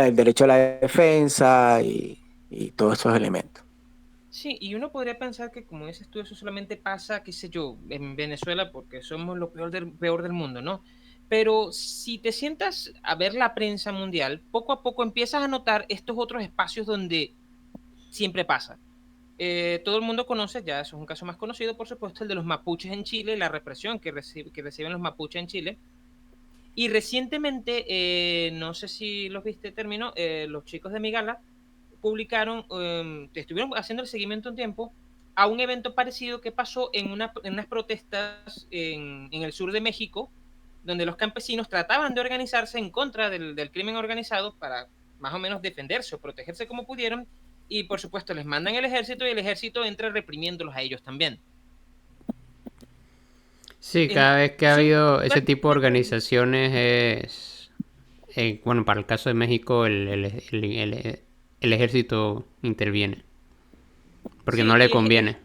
el derecho a la defensa y todos esos elementos. Sí, y uno podría pensar que, como dices tú, eso solamente pasa, qué sé yo, en Venezuela porque somos lo peor del mundo, ¿no? Pero si te sientas a ver la prensa mundial, poco a poco empiezas a notar estos otros espacios donde siempre pasa. Todo el mundo conoce, ya eso es un caso más conocido, por supuesto, el de los mapuches en Chile, la represión que reciben los mapuches en Chile. Y recientemente, no sé si los viste, los chicos de Migala publicaron, estuvieron haciendo el seguimiento un tiempo a un evento parecido que pasó en unas protestas en el sur de México, donde los campesinos trataban de organizarse en contra del crimen organizado para más o menos defenderse o protegerse como pudieron, y por supuesto les mandan el ejército y el ejército entra reprimiéndolos a ellos también. Sí, cada vez que ha Son habido ese tipo de organizaciones bueno, para el caso de México, el ejército interviene, porque no sí, le conviene.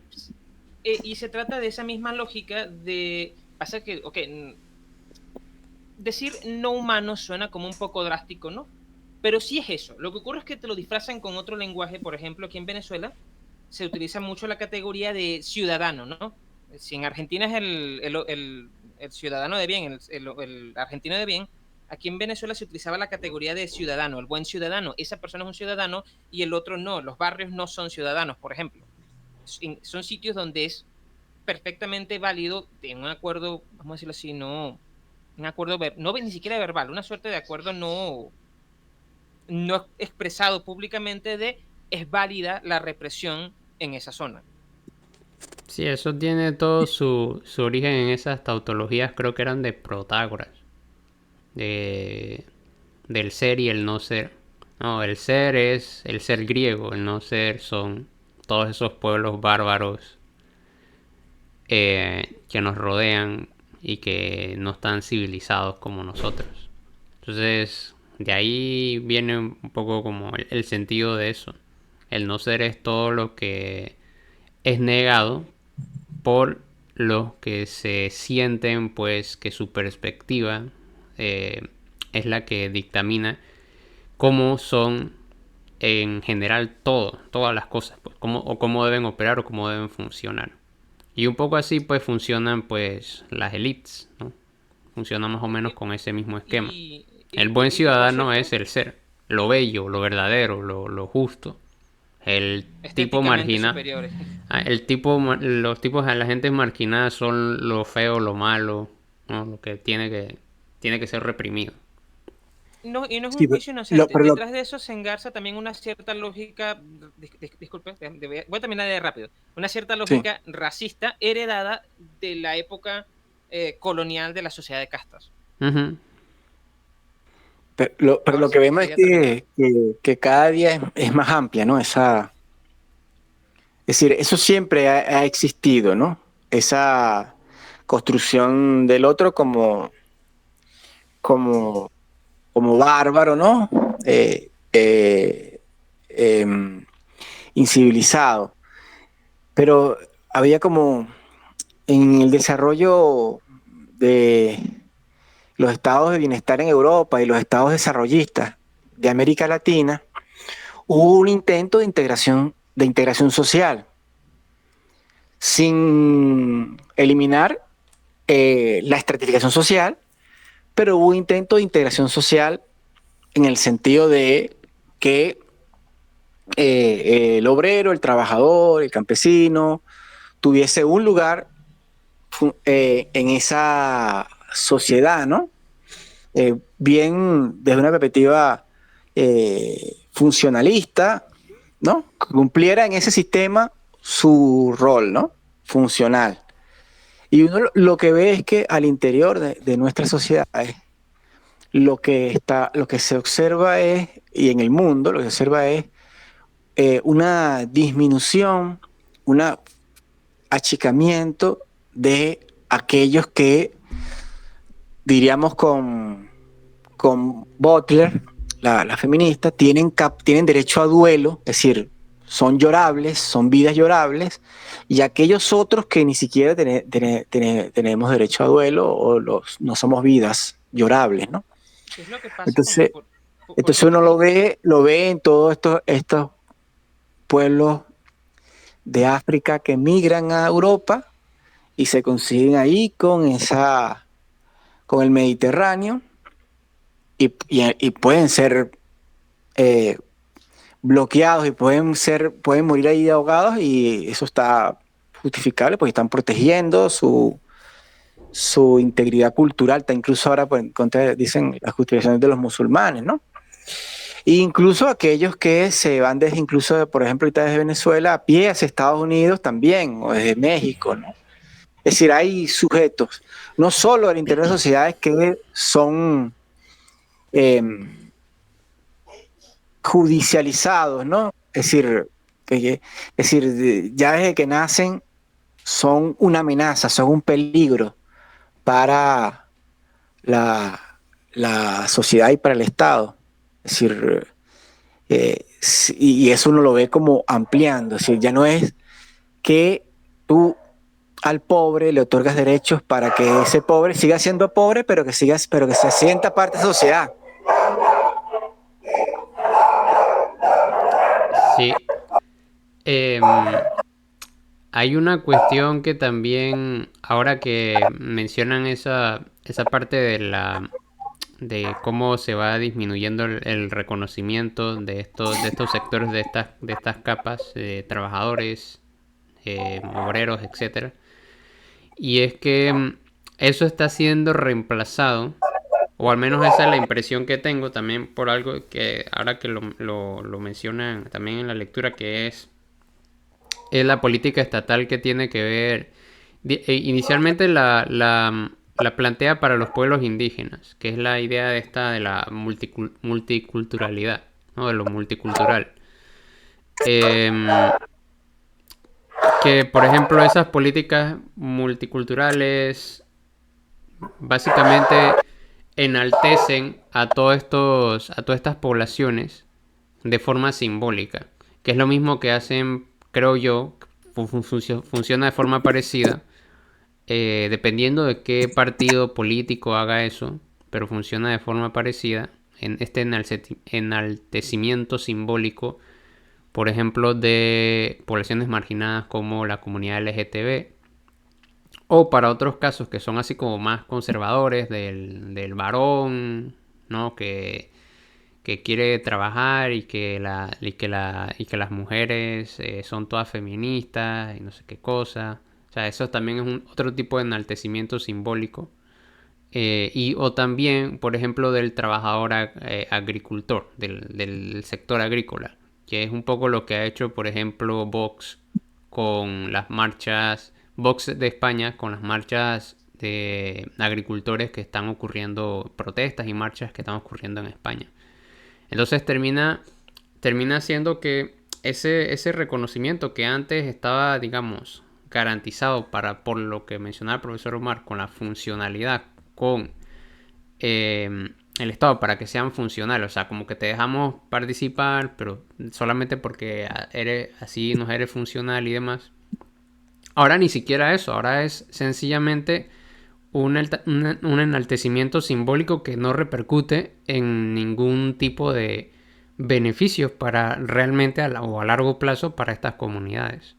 y se trata de esa misma lógica de, pasa que, ok, decir no humano suena como un poco drástico, ¿no? Pero sí es eso. Lo que ocurre es que te lo disfrazan con otro lenguaje. Por ejemplo, aquí en Venezuela se utiliza mucho la categoría de ciudadano, ¿no? Si en Argentina es el ciudadano de bien, el argentino de bien, aquí en Venezuela se utilizaba la categoría de ciudadano, el buen ciudadano. Esa persona es un ciudadano y el otro no. Los barrios no son ciudadanos, por ejemplo. Son sitios donde es perfectamente válido en un acuerdo, vamos a decirlo así, no un acuerdo, no ni siquiera verbal, una suerte de acuerdo no expresado públicamente de es válida la represión en esa zona. Sí, eso tiene todo su origen en esas tautologías, creo que eran de Protágoras, de, del ser y el no ser. No, el ser es el ser griego, el no ser son todos esos pueblos bárbaros que nos rodean y que no están civilizados como nosotros. Entonces, de ahí viene un poco como el sentido de eso. El no ser es todo lo que es negado por los que se sienten pues que su perspectiva es la que dictamina cómo son en general todas las cosas, pues, cómo deben operar o cómo deben funcionar. Y un poco así pues funcionan pues las élites, ¿no? Funciona más o menos con ese mismo esquema. El buen Por ciudadano cierto, es el ser, lo bello, lo verdadero, lo justo. El tipo estéticamente margina, superiores. los tipos a la gente marginada son lo feo, lo malo, ¿no? Lo que tiene que ser reprimido. No, y no es un Sí, juicio inocente. pero Detrás de eso se engarza también una cierta lógica, disculpe, voy a terminar de rápido, una cierta sí. lógica racista heredada de la época colonial de la sociedad de castas. Ujú. Pero Ahora lo que sí, vemos es quería terminar. que cada día es más amplia, ¿no? Es decir, eso siempre ha existido, ¿no? Esa construcción del otro como, como bárbaro, ¿no? Em, Incivilizado. Pero había como en el desarrollo de los estados de bienestar en Europa y los estados desarrollistas de América Latina, hubo un intento de integración social, sin eliminar la estratificación social, pero hubo un intento de integración social en el sentido de que el obrero, el trabajador, el campesino, tuviese un lugar en esa sociedad, ¿no? Bien desde una perspectiva funcionalista, ¿no? Que cumpliera en ese sistema su rol, ¿no? Funcional. Y uno lo que ve es que al interior de nuestras sociedades, lo que se observa es, y en el mundo, lo que se observa es una disminución, un achicamiento de aquellos que, diríamos con Butler, la feminista, tienen derecho a duelo, es decir, son llorables, son vidas llorables, y aquellos otros que ni siquiera tenemos derecho a duelo o no somos vidas llorables, ¿no? ¿Qué es lo que pasa Entonces, por entonces ejemplo, uno con... lo ve en todos estos pueblos de África que migran a Europa y se consiguen ahí con el Mediterráneo y pueden ser eh, bloqueados y pueden morir ahí ahogados y eso está justificable porque están protegiendo su integridad cultural, está incluso ahora dicen las justificaciones de los musulmanes, ¿no? E incluso aquellos que se van desde, incluso, por ejemplo, ahorita desde Venezuela a pie hacia Estados Unidos también, o desde México, ¿no? Es decir, hay sujetos, no solo del interior de sociedades que son eh, judicializados, ¿no? Ya desde que nacen son una amenaza, son un peligro para la sociedad y para el Estado. Es decir, y eso uno lo ve como ampliando. Es decir, ya no es que tú al pobre le otorgas derechos para que ese pobre siga siendo pobre, pero que se sienta parte de la sociedad. Sí. Em, Hay una cuestión que también, ahora que mencionan esa parte de cómo se va disminuyendo el reconocimiento de estos sectores, de estas capas, trabajadores, obreros, etcétera. Y es que eso está siendo reemplazado, o al menos esa es la impresión que tengo también por algo que ahora que lo mencionan también en la lectura, que es la política estatal que tiene que ver. Inicialmente la plantea para los pueblos indígenas, que es la idea de esta de la multiculturalidad, ¿no? De lo multicultural. Em, que por ejemplo esas políticas multiculturales básicamente enaltecen a todas estas poblaciones de forma simbólica, que es lo mismo que hacen, creo yo, funciona de forma parecida, dependiendo de qué partido político haga eso, pero funciona de forma parecida en este enaltecimiento simbólico, por ejemplo, de poblaciones marginadas como la comunidad LGTB, o para otros casos que son así como más conservadores del varón, ¿no? Que quiere trabajar y que las mujeres son todas feministas y no sé qué cosa. O sea, eso también es otro tipo de enaltecimiento simbólico. O también, por ejemplo, del trabajador agricultor, del sector agrícola, que es un poco lo que ha hecho, por ejemplo, Vox con las marchas, Vox de España con las marchas de agricultores que están ocurriendo, protestas y marchas que están ocurriendo en España. Entonces termina siendo que ese reconocimiento que antes estaba, digamos, garantizado por lo que mencionaba el profesor Omar, con la funcionalidad, con el Estado para que sean funcionales, o sea, como que te dejamos participar, pero solamente porque así no eres funcional y demás. Ahora ni siquiera eso, ahora es sencillamente un enaltecimiento simbólico que no repercute en ningún tipo de beneficios para realmente o a largo plazo para estas comunidades.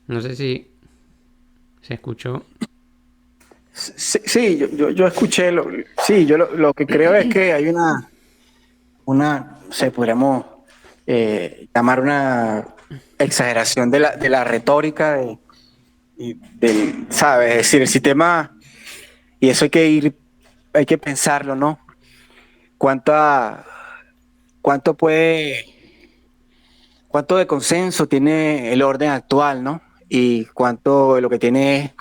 No sé si se escuchó. Sí, yo escuché, yo lo que creo es que hay podríamos llamar una exageración de la retórica, ¿sabes? Es decir, el sistema, y eso hay que pensarlo, ¿no? ¿Cuánto de consenso tiene el orden actual, ¿no? Y cuánto de lo que tiene es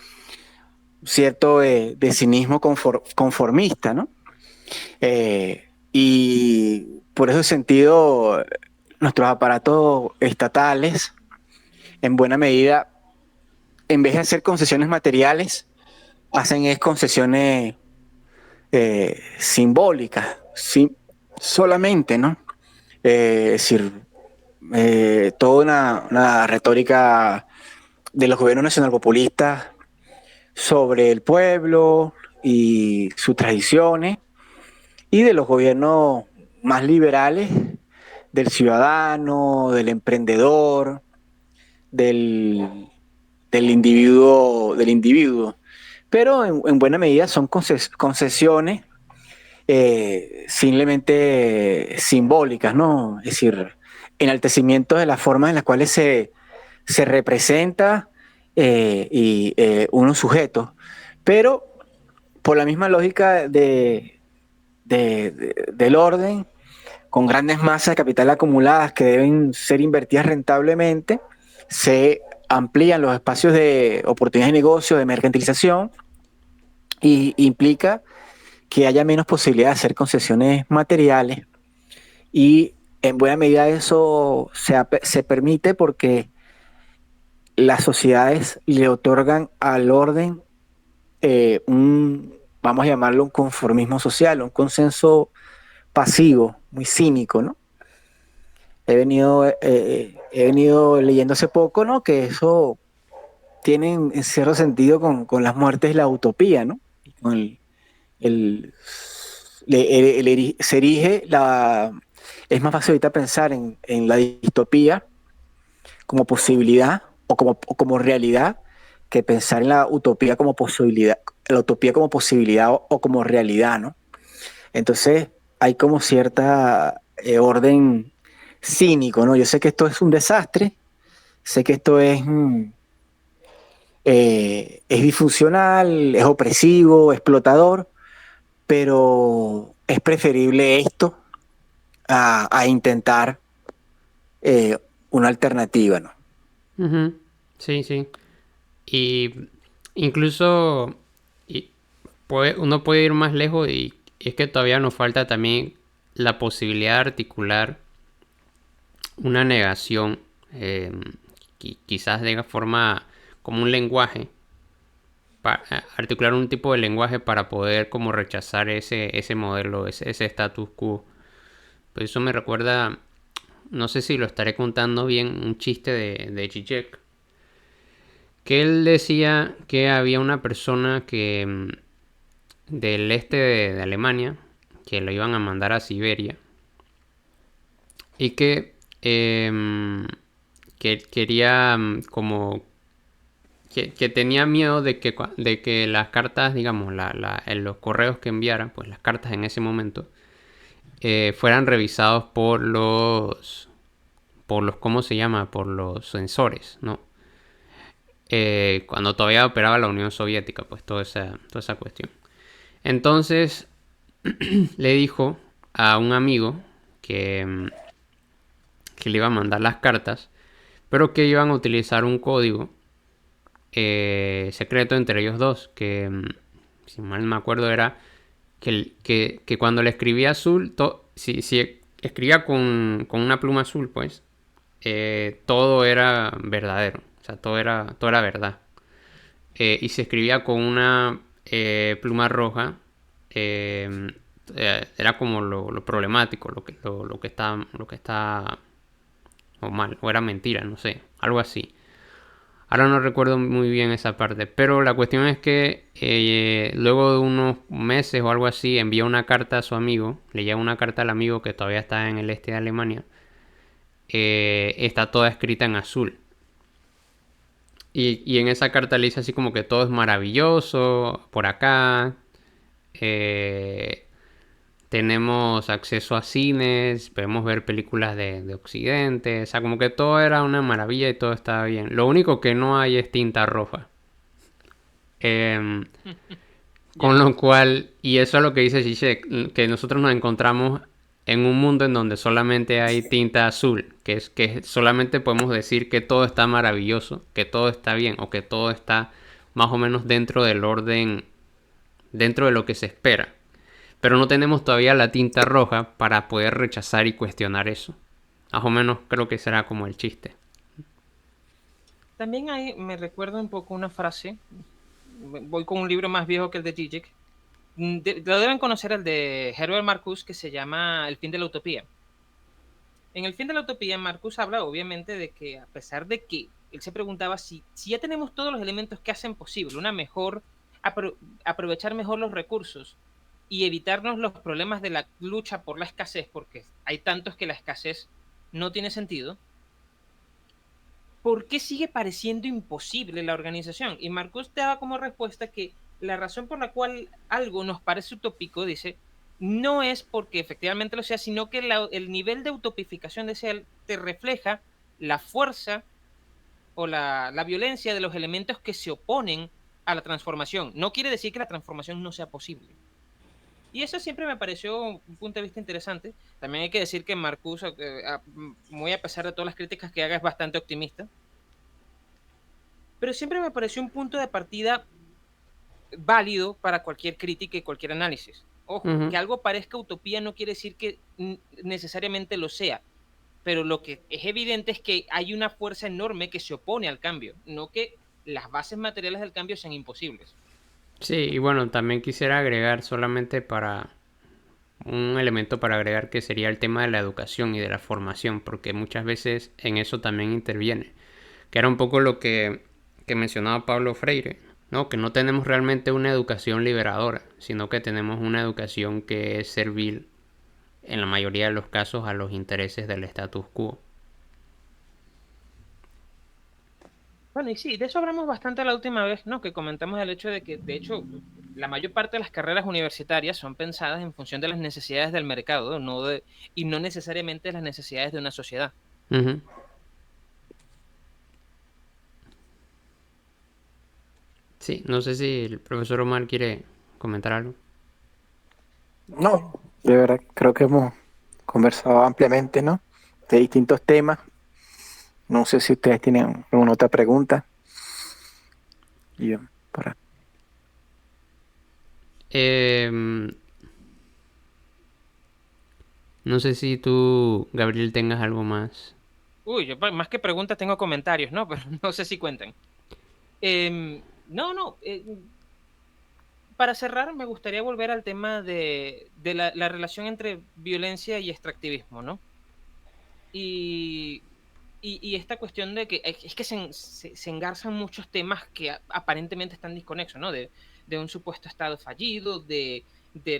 cierto de cinismo conformista, ¿no? Y por ese sentido, nuestros aparatos estatales, en buena medida, en vez de hacer concesiones materiales, hacen concesiones simbólicas, solamente, ¿no? Es decir, toda una retórica de los gobiernos nacionalpopulistas sobre el pueblo y sus tradiciones, y de los gobiernos más liberales del ciudadano, del emprendedor, del individuo. Pero en buena medida son concesiones simplemente simbólicas, ¿no? Es decir, enaltecimiento de las formas en las cuales se representa unos sujetos, Pero por la misma lógica del orden, con grandes masas de capital acumuladas que deben ser invertidas rentablemente, se amplían los espacios de oportunidades de negocio, de mercantilización, y implica que haya menos posibilidad de hacer concesiones materiales y en buena medida eso se permite porque las sociedades le otorgan al orden vamos a llamarlo un conformismo social, un consenso pasivo, muy cínico, ¿no? He venido leyendo hace poco, ¿no? Que eso tiene en cierto sentido con las muertes la utopía, ¿no? Con el- se erige es más fácil ahorita pensar en la distopía como posibilidad o como realidad que pensar en la utopía como posibilidad, la utopía como posibilidad o como realidad, ¿no? Entonces hay como cierta orden cínico, ¿no? Yo sé que esto es un desastre, sé que esto es disfuncional, es opresivo, explotador, pero es preferible esto a intentar eh, una alternativa, ¿no? Ujú. Sí, sí. Y incluso y uno puede ir más lejos y es que todavía nos falta también la posibilidad de articular una negación, quizás de forma como un lenguaje, articular un tipo de lenguaje para poder como rechazar ese modelo, ese status quo. Pues eso me recuerda, no sé si lo estaré contando bien, un chiste de Zizek, que él decía que había una persona que del este de Alemania que lo iban a mandar a Siberia y que quería como que tenía miedo de que las cartas, digamos, en los correos que enviaran, pues las cartas en ese momento, fueran revisados por los, ¿cómo se llama? Por los sensores, ¿no? Cuando todavía operaba la Unión Soviética, pues toda esa cuestión. Entonces le dijo a un amigo que le iba a mandar las cartas, pero que iban a utilizar un código secreto entre ellos dos, que si mal no me acuerdo era que cuando le escribía azul, si escribía con una pluma azul, pues todo era verdadero, o sea, todo era verdad. Y si escribía con una pluma roja, eh, era como lo problemático, lo que está o mal, o era mentira, no sé, algo así. Ahora no recuerdo muy bien esa parte, pero la cuestión es que luego de unos meses o algo así envió una carta a su amigo, le llega una carta al amigo que todavía está en el este de Alemania, está toda escrita en azul. Y en esa carta le dice así como que todo es maravilloso por acá, eh, tenemos acceso a cines, podemos ver películas de Occidente, o sea, como que todo era una maravilla y todo estaba bien. Lo único que no hay es tinta roja. Em, con Ya. lo cual, y eso es lo que dice Zizek, que nosotros nos encontramos en un mundo en donde solamente hay tinta azul, que es que solamente podemos decir que todo está maravilloso, que todo está bien o que todo está más o menos dentro del orden, dentro de lo que se espera. Pero no tenemos todavía la tinta roja para poder rechazar y cuestionar eso. Más o menos creo que será como el chiste. También hay, me recuerda un poco una frase, voy con un libro más viejo que el de Zizek, lo deben conocer, el de Herbert Marcuse, que se llama El fin de la utopía. En El fin de la utopía, Marcus habla obviamente de que a pesar de que él se preguntaba si ya tenemos todos los elementos que hacen posible una mejor, aprovechar mejor los recursos y evitarnos los problemas de la lucha por la escasez, porque hay tantos que la escasez no tiene sentido, ¿por qué sigue pareciendo imposible la organización? Y Marcus te daba como respuesta que la razón por la cual algo nos parece utópico, dice, no es porque efectivamente lo sea, sino que el nivel de utopificación de ese te refleja la fuerza o la violencia de los elementos que se oponen a la transformación. No quiere decir que la transformación no sea posible. Y eso siempre me pareció un punto de vista interesante. También hay que decir que Marcuse, muy a pesar de todas las críticas que haga, es bastante optimista. Pero siempre me pareció un punto de partida válido para cualquier crítica y cualquier análisis. Ojo, Ujú. que algo parezca utopía no quiere decir que necesariamente lo sea. Pero lo que es evidente es que hay una fuerza enorme que se opone al cambio, no que las bases materiales del cambio sean imposibles. Sí, y bueno, también quisiera agregar solamente para un elemento para agregar que sería el tema de la educación y de la formación, porque muchas veces en eso también interviene, que era un poco lo que mencionaba Pablo Freire, ¿no? Que no tenemos realmente una educación liberadora, sino que tenemos una educación que es servil en la mayoría de los casos a los intereses del status quo. Bueno, y sí, de eso hablamos bastante la última vez, ¿no? Que comentamos el hecho de que, de hecho, la mayor parte de las carreras universitarias son pensadas en función de las necesidades del mercado, y no necesariamente las necesidades de una sociedad. Ujú. Sí, no sé si el profesor Omar quiere comentar algo. No, de verdad, creo que hemos conversado ampliamente, ¿no? De distintos temas. No sé si ustedes tienen alguna otra pregunta. Y yo, por ahí. Eh, no sé si tú, Gabriel, tengas algo más. Uy, yo más que preguntas tengo comentarios, ¿no? Pero no sé si cuentan. No, no. Para cerrar, me gustaría volver al tema de la relación entre violencia y extractivismo, ¿no? Y, y esta cuestión de que es que se engarzan muchos temas que aparentemente están desconexos, ¿no? De un supuesto estado fallido, del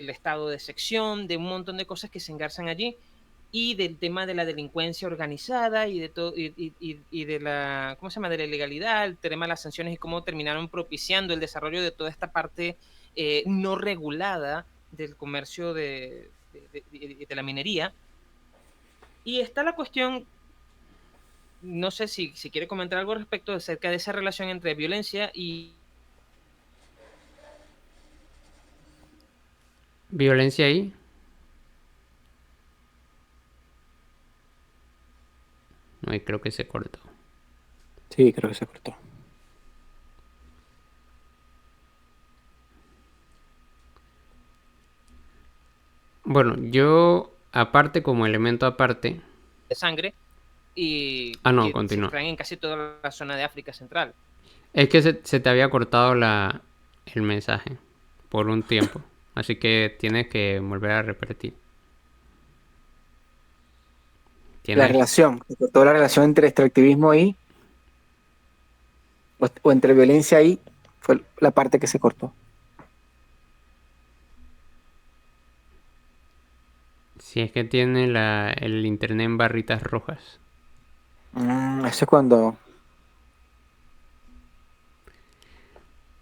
estado de sección, de un montón de cosas que se engarzan allí, y del tema de la delincuencia organizada y de todo, y de la, ¿cómo se llama? De la ilegalidad, el tema de las sanciones y cómo terminaron propiciando el desarrollo de toda esta parte no regulada del comercio de la minería. Y está la cuestión, no sé si quiere comentar algo al respecto acerca de esa relación entre violencia y ¿Violencia ahí? No, y creo que se cortó. Sí, creo que se cortó. Bueno, yo, aparte, como elemento aparte. de sangre y Ah, no, que se continúa. extraen en casi toda la zona de África Central. Es que se te había cortado el mensaje por un tiempo. Así que tienes que volver a repetir. La Tienes. relación, toda la relación entre extractivismo o entre violencia y fue la parte que se cortó. Si es que tiene el internet en barritas rojas. Eso es cuando...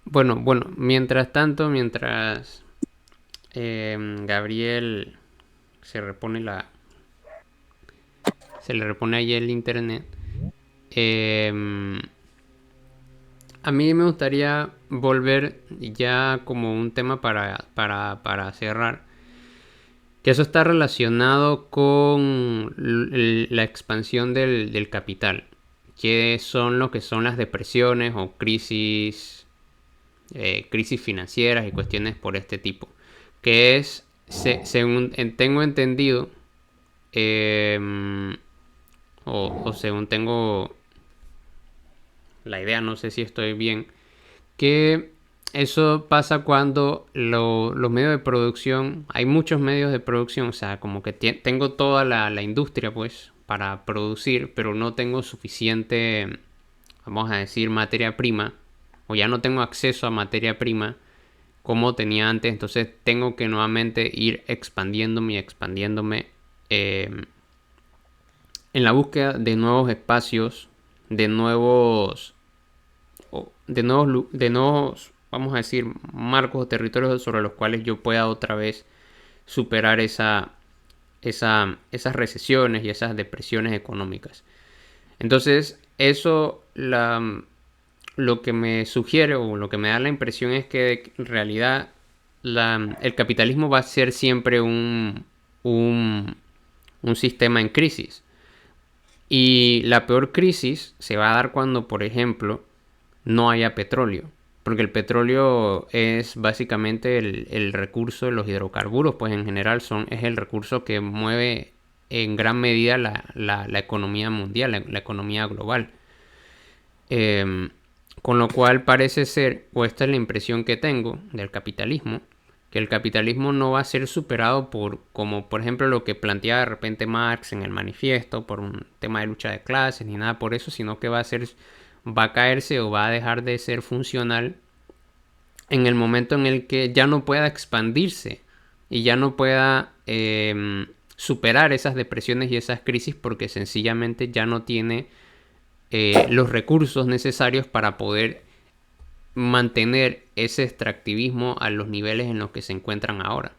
Bueno, mientras tanto, mientras Gabriel se repone se le repone ahí el internet. A mí me gustaría volver ya como un tema para cerrar. Que eso está relacionado con la expansión del capital. Que son lo que son las depresiones o crisis financieras y cuestiones por este tipo. Que es, según tengo entendido, eh, o según tengo la idea, no sé si estoy bien, que eso pasa cuando los medios de producción, hay muchos medios de producción, o sea, como que tengo toda la industria pues para producir, pero no tengo suficiente, vamos a decir, materia prima, o ya no tengo acceso a materia prima como tenía antes, entonces tengo que nuevamente ir expandiéndome y expandiéndome en la búsqueda de nuevos espacios, de nuevos de nuevos, vamos a decir, marcos o territorios sobre los cuales yo pueda otra vez superar esas recesiones y esas depresiones económicas. Entonces, eso lo que me sugiere o lo que me da la impresión es que en realidad el capitalismo va a ser siempre un, un sistema en crisis. Y la peor crisis se va a dar cuando, por ejemplo, no haya petróleo. Porque el petróleo es básicamente el recurso de los hidrocarburos, pues en general es el recurso que mueve en gran medida la economía mundial, la economía global. Eh, con lo cual parece ser, o esta es la impresión que tengo del capitalismo, que el capitalismo no va a ser superado por, como por ejemplo lo que planteaba de repente Marx en el manifiesto, por un tema de lucha de clases, ni nada por eso, sino que va a caerse o va a dejar de ser funcional en el momento en el que ya no pueda expandirse y ya no pueda superar esas depresiones y esas crisis porque sencillamente ya no tiene los recursos necesarios para poder mantener ese extractivismo a los niveles en los que se encuentran ahora.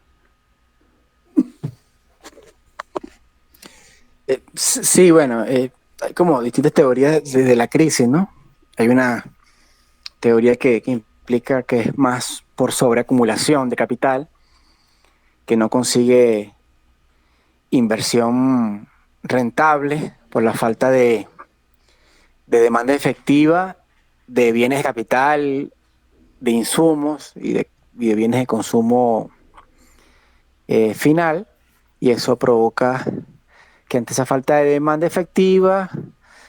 Sí, bueno, hay como distintas teorías de la crisis, ¿no? Hay una teoría que implica que es más por sobreacumulación de capital, que no consigue inversión rentable por la falta de demanda efectiva de bienes de capital, de insumos y de bienes de consumo final, y eso provoca que ante esa falta de demanda efectiva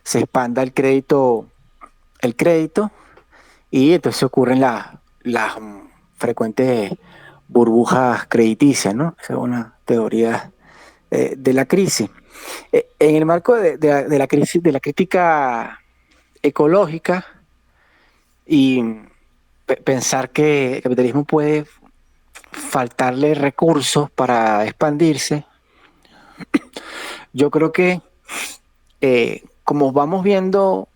se expanda el crédito y entonces ocurren las frecuentes burbujas crediticias, ¿no? Esa es una teoría de la crisis. En el marco de la crisis, de la crítica ecológica y pensar que el capitalismo puede faltarle recursos para expandirse, yo creo que como vamos viendo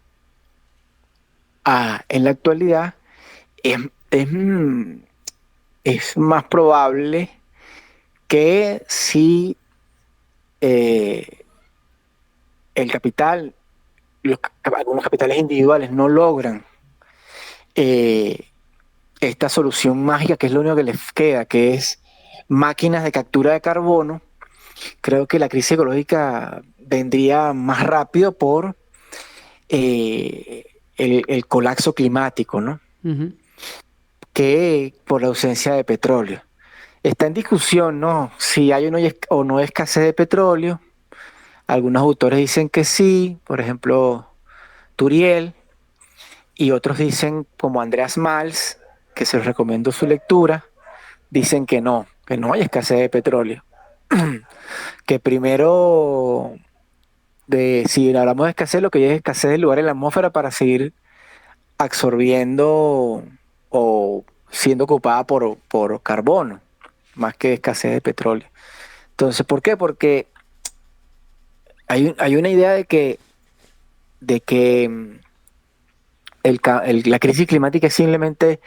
en la actualidad, es, es, es más probable que si eh, el capital, algunos capitales individuales no logran eh, esta solución mágica, que es lo único que les queda, que es máquinas de captura de carbono, creo que la crisis ecológica vendría más rápido por el colapso climático, ¿no? Uh-huh. Que por la ausencia de petróleo. Está en discusión, ¿no? Si hay o no escasez de petróleo. Algunos autores dicen que sí, por ejemplo, Turiel, y otros dicen, como Andreas Malz, que se les recomiendo su lectura, dicen que no hay escasez de petróleo. Que primero, si hablamos de escasez, lo que hay es escasez de lugar en la atmósfera para seguir absorbiendo o siendo ocupada por carbono, más que escasez de petróleo. Entonces, ¿por qué? Porque hay una idea de que la crisis climática es simplemente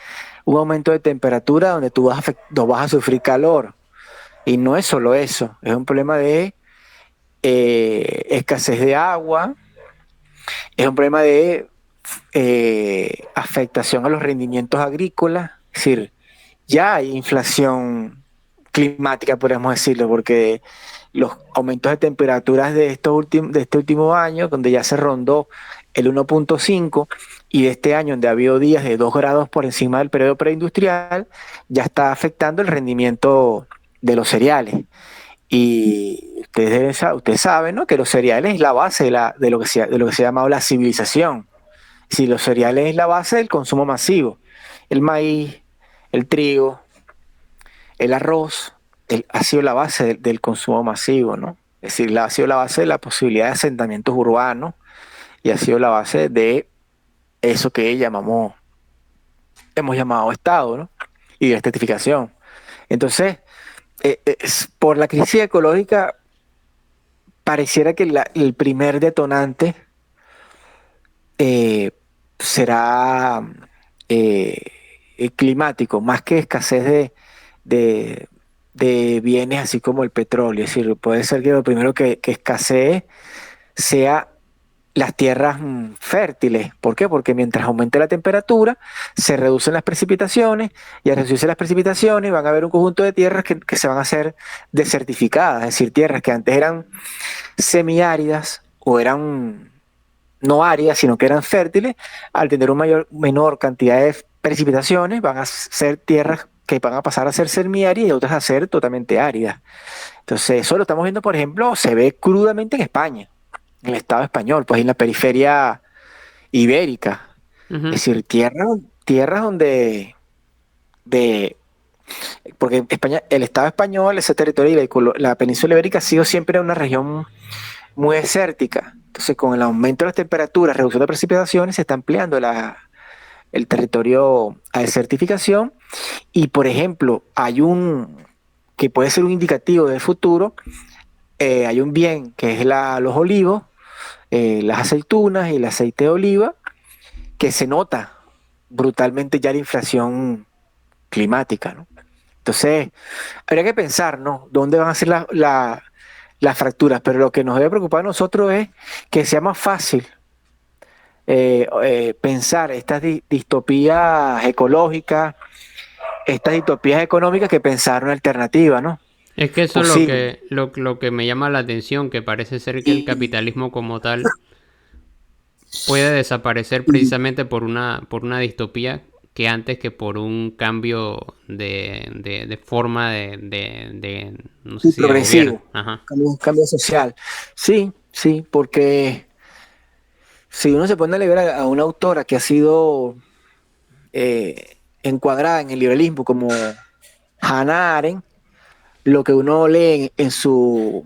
un aumento de temperatura donde tú no vas a sufrir calor. Y no es solo eso, es un problema de escasez de agua, es un problema de afectación a los rendimientos agrícolas, es decir, ya hay inflación climática, podríamos decirlo, porque los aumentos de temperaturas de este último año, donde ya se rondó el 1.5, y de este año, donde ha habido días de 2 grados por encima del periodo preindustrial, ya está afectando el rendimiento de los cereales. Y ustedes saben, ¿no?, que los cereales es la base de lo que se ha llamado la civilización. Si los cereales es la base del consumo masivo, el maíz, el trigo, el arroz, ha sido la base del consumo masivo, ¿no? Es decir, ha sido la base de la posibilidad de asentamientos urbanos y ha sido la base de eso que hemos llamado Estado, ¿no? Y de estratificación. Entonces, por la crisis ecológica, pareciera que el primer detonante será climático, más que escasez de, de bienes así como el petróleo. Es decir, puede ser que lo primero que escasee sea las tierras fértiles. ¿Por qué? Porque mientras aumente la temperatura, se reducen las precipitaciones, y al reducirse las precipitaciones van a haber un conjunto de tierras que se van a hacer desertificadas, es decir, tierras que antes eran semiáridas o eran no áridas, sino que eran fértiles, al tener una menor cantidad de precipitaciones, van a ser tierras que van a pasar a ser semiáridas y otras a ser totalmente áridas. Entonces, eso lo estamos viendo, por ejemplo, se ve crudamente en España, en el Estado español, pues en la periferia ibérica. Es Ujú. decir, tierras donde, de, porque España, el Estado español, ese territorio ibérico, la península ibérica ha sido siempre una región muy desértica. Entonces, con el aumento de las temperaturas, reducción de precipitaciones, se está ampliando el territorio a desertificación. Y, por ejemplo, que puede ser un indicativo del futuro, hay un bien que es los olivos, las aceitunas y el aceite de oliva, que se nota brutalmente ya la inflación climática, ¿no? Entonces, habría que pensar, ¿no? ¿Dónde van a ser las fracturas? Pero lo que nos debe preocupar a nosotros es que sea más fácil pensar estas distopías ecológicas, estas distopías económicas, que pensar una alternativa, ¿no? Es que eso es Posible. lo que me llama la atención, que parece ser que el Y, capitalismo como tal puede desaparecer y- precisamente por una distopía que antes que por un cambio de forma no sé y si de gobierno. progresivo, Ajá. cambio social. Sí, sí, porque si uno se pone a leer a una autora que ha sido encuadrada en el liberalismo como Hannah Arendt, lo que uno lee en su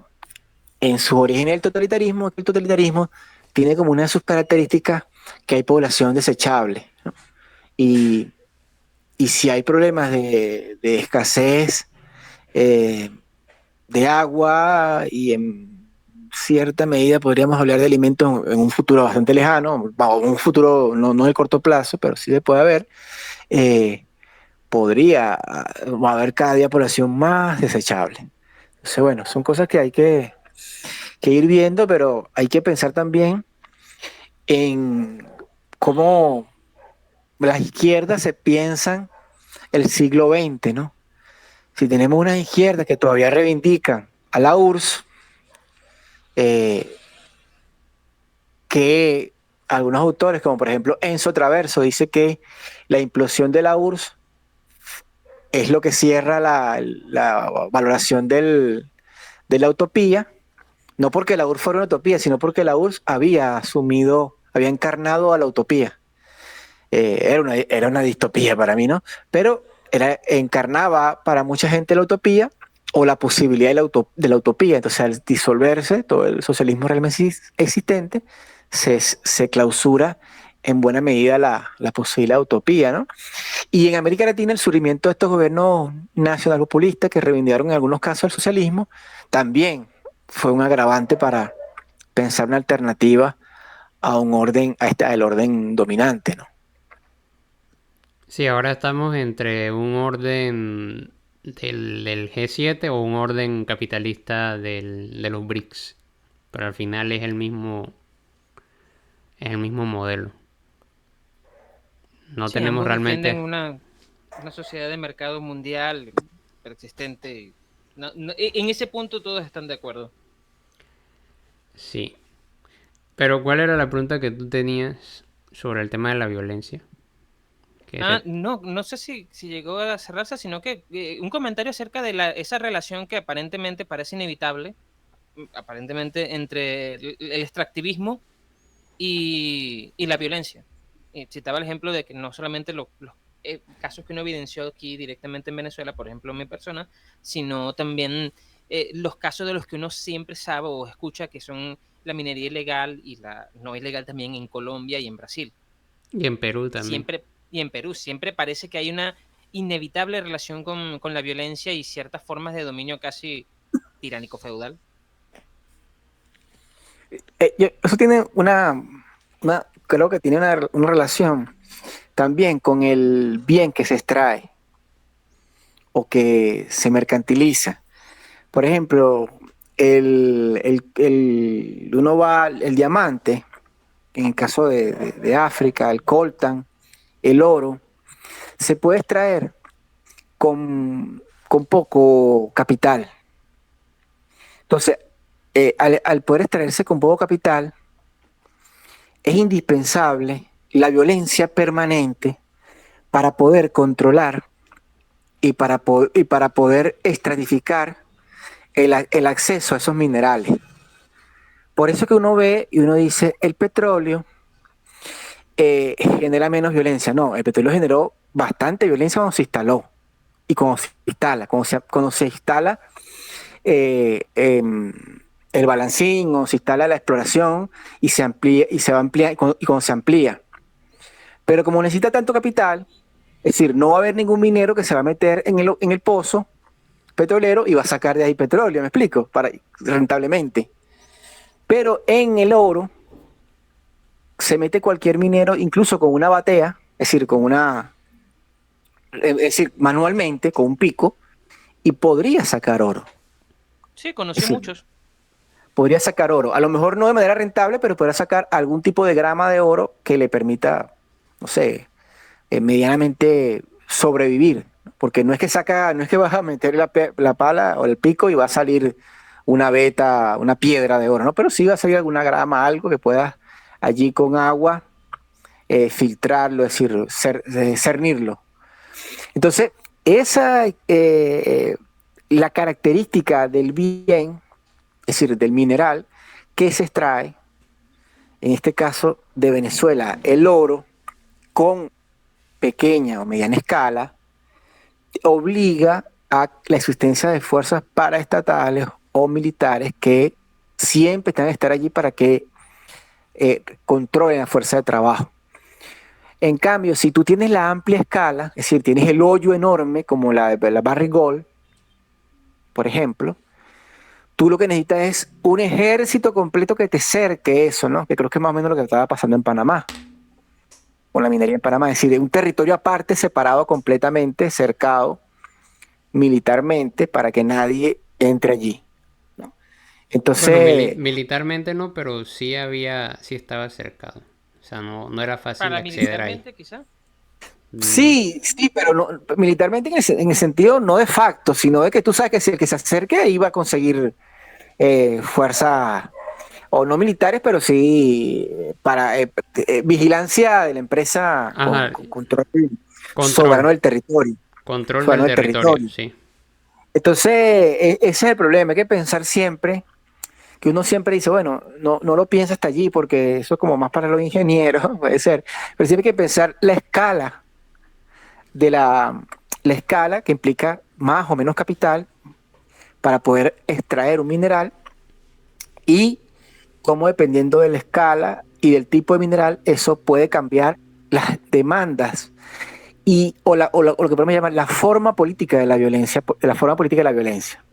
origen el totalitarismo, es que el totalitarismo tiene como una de sus características que hay población desechable, ¿no? Y, y si hay problemas de escasez eh, de agua, y en cierta medida podríamos hablar de alimentos en un futuro bastante lejano, un futuro no de corto plazo, pero sí se puede haber, eh, podría haber cada día población más desechable. Entonces, bueno, son cosas que hay que ir viendo, pero hay que pensar también en cómo las izquierdas se piensan el siglo XX, ¿no? Si tenemos unas izquierdas que todavía reivindican a la URSS, eh, que algunos autores, como por ejemplo Enzo Traverso, dice que la implosión de la URSS es lo que cierra la valoración de la utopía, no porque la URSS fuera una utopía, sino porque la URSS había asumido, había encarnado a la utopía. Era una distopía para mí, ¿no? Pero encarnaba para mucha gente la utopía o la posibilidad de la utopía. Entonces, al disolverse todo el socialismo realmente existente, se clausura en buena medida la posibilidad de utopía, ¿no? Y en América Latina, el surgimiento de estos gobiernos nacional populistas que reivindicaron en algunos casos el socialismo también fue un agravante para pensar una alternativa a un orden, al orden dominante, ¿no? Sí, ahora estamos entre un orden del G7 o un orden capitalista de los BRICS. Pero al final es el mismo modelo. No Sí, tenemos ambos defienden realmente. una sociedad de mercado mundial persistente. En ese punto todos están de acuerdo. Sí. Pero ¿cuál era la pregunta que tú tenías sobre el tema de la violencia? Que Ah, se- no, no sé si llegó a cerrarse, sino que un comentario acerca de esa relación que aparentemente parece inevitable, aparentemente entre el extractivismo y la violencia. Citaba el ejemplo de que no solamente los casos que uno evidenció aquí directamente en Venezuela, por ejemplo, mi persona, sino también los casos de los que uno siempre sabe o escucha que son la minería ilegal y la no ilegal también en Colombia y en Brasil. Y en Perú también. Siempre, y en Perú, siempre parece que hay una inevitable relación con la violencia y ciertas formas de dominio casi tiránico feudal. Eso tiene creo que tiene una relación también con el bien que se extrae o que se mercantiliza. Por ejemplo, uno va, el diamante. en el caso de África, el coltan, el oro, se puede extraer con poco capital. Entonces, al poder extraerse con poco capital, es indispensable la violencia permanente para poder controlar y para poder estratificar el acceso a esos minerales. Por eso que uno ve y uno dice, el petróleo genera menos violencia. No, el petróleo generó bastante violencia cuando se instaló y cuando se instala. Cuando se instala el balancín o se instala la exploración y se amplía y se va a ampliar y cuando se amplía. Pero como necesita tanto capital, es decir, no va a haber ningún minero que se va a meter en el pozo petrolero y va a sacar de ahí petróleo, ¿me explico? Rentablemente. Pero en el oro se mete cualquier minero, incluso con una batea, es decir, manualmente, con un pico, y podría sacar oro. Sí, conocí muchos. Podría sacar oro. A lo mejor no de manera rentable, pero podría sacar algún tipo de grama de oro que le permita, no sé, medianamente sobrevivir. Porque no es que vas a meter la pala o el pico y va a salir una veta, una piedra de oro, ¿no? Pero sí va a salir alguna grama, algo que puedas allí con agua filtrarlo, es decir, cernirlo. Entonces, la característica del bien, es decir, del mineral que se extrae, en este caso de Venezuela, el oro, con pequeña o mediana escala, obliga a la existencia de fuerzas paraestatales o militares que siempre están a estar allí para que controlen la fuerza de trabajo. En cambio, si tú tienes la amplia escala, es decir, tienes el hoyo enorme como la de la Barrick Gold, por ejemplo, tú lo que necesitas es un ejército completo que te cerque eso, ¿no? Que creo que es más o menos lo que estaba pasando en Panamá, con la minería en Panamá. Es decir, un territorio aparte, separado completamente, cercado militarmente, para que nadie entre allí, ¿no? Entonces, Bueno, militarmente no, pero sí sí estaba cercado. O sea, no era fácil acceder ahí. Paramilitarmente, quizá. sí, pero militarmente en el sentido no de facto, sino de que tú sabes que si el que se acerque ahí va a conseguir fuerza, o no militares, pero sí para vigilancia de la empresa Ajá, con control control. soberano del territorio. Control del Soberano del territorio, territorio. sí. Entonces, ese es el problema. Hay que pensar siempre, que uno siempre dice, bueno, no lo piensa hasta allí, porque eso es como más para los ingenieros, puede ser. Pero siempre hay que pensar la escala la escala que implica más o menos capital para poder extraer un mineral y cómo dependiendo de la escala y del tipo de mineral, eso puede cambiar las demandas o lo que podemos llamar la forma política de la violencia, la forma política de la violencia.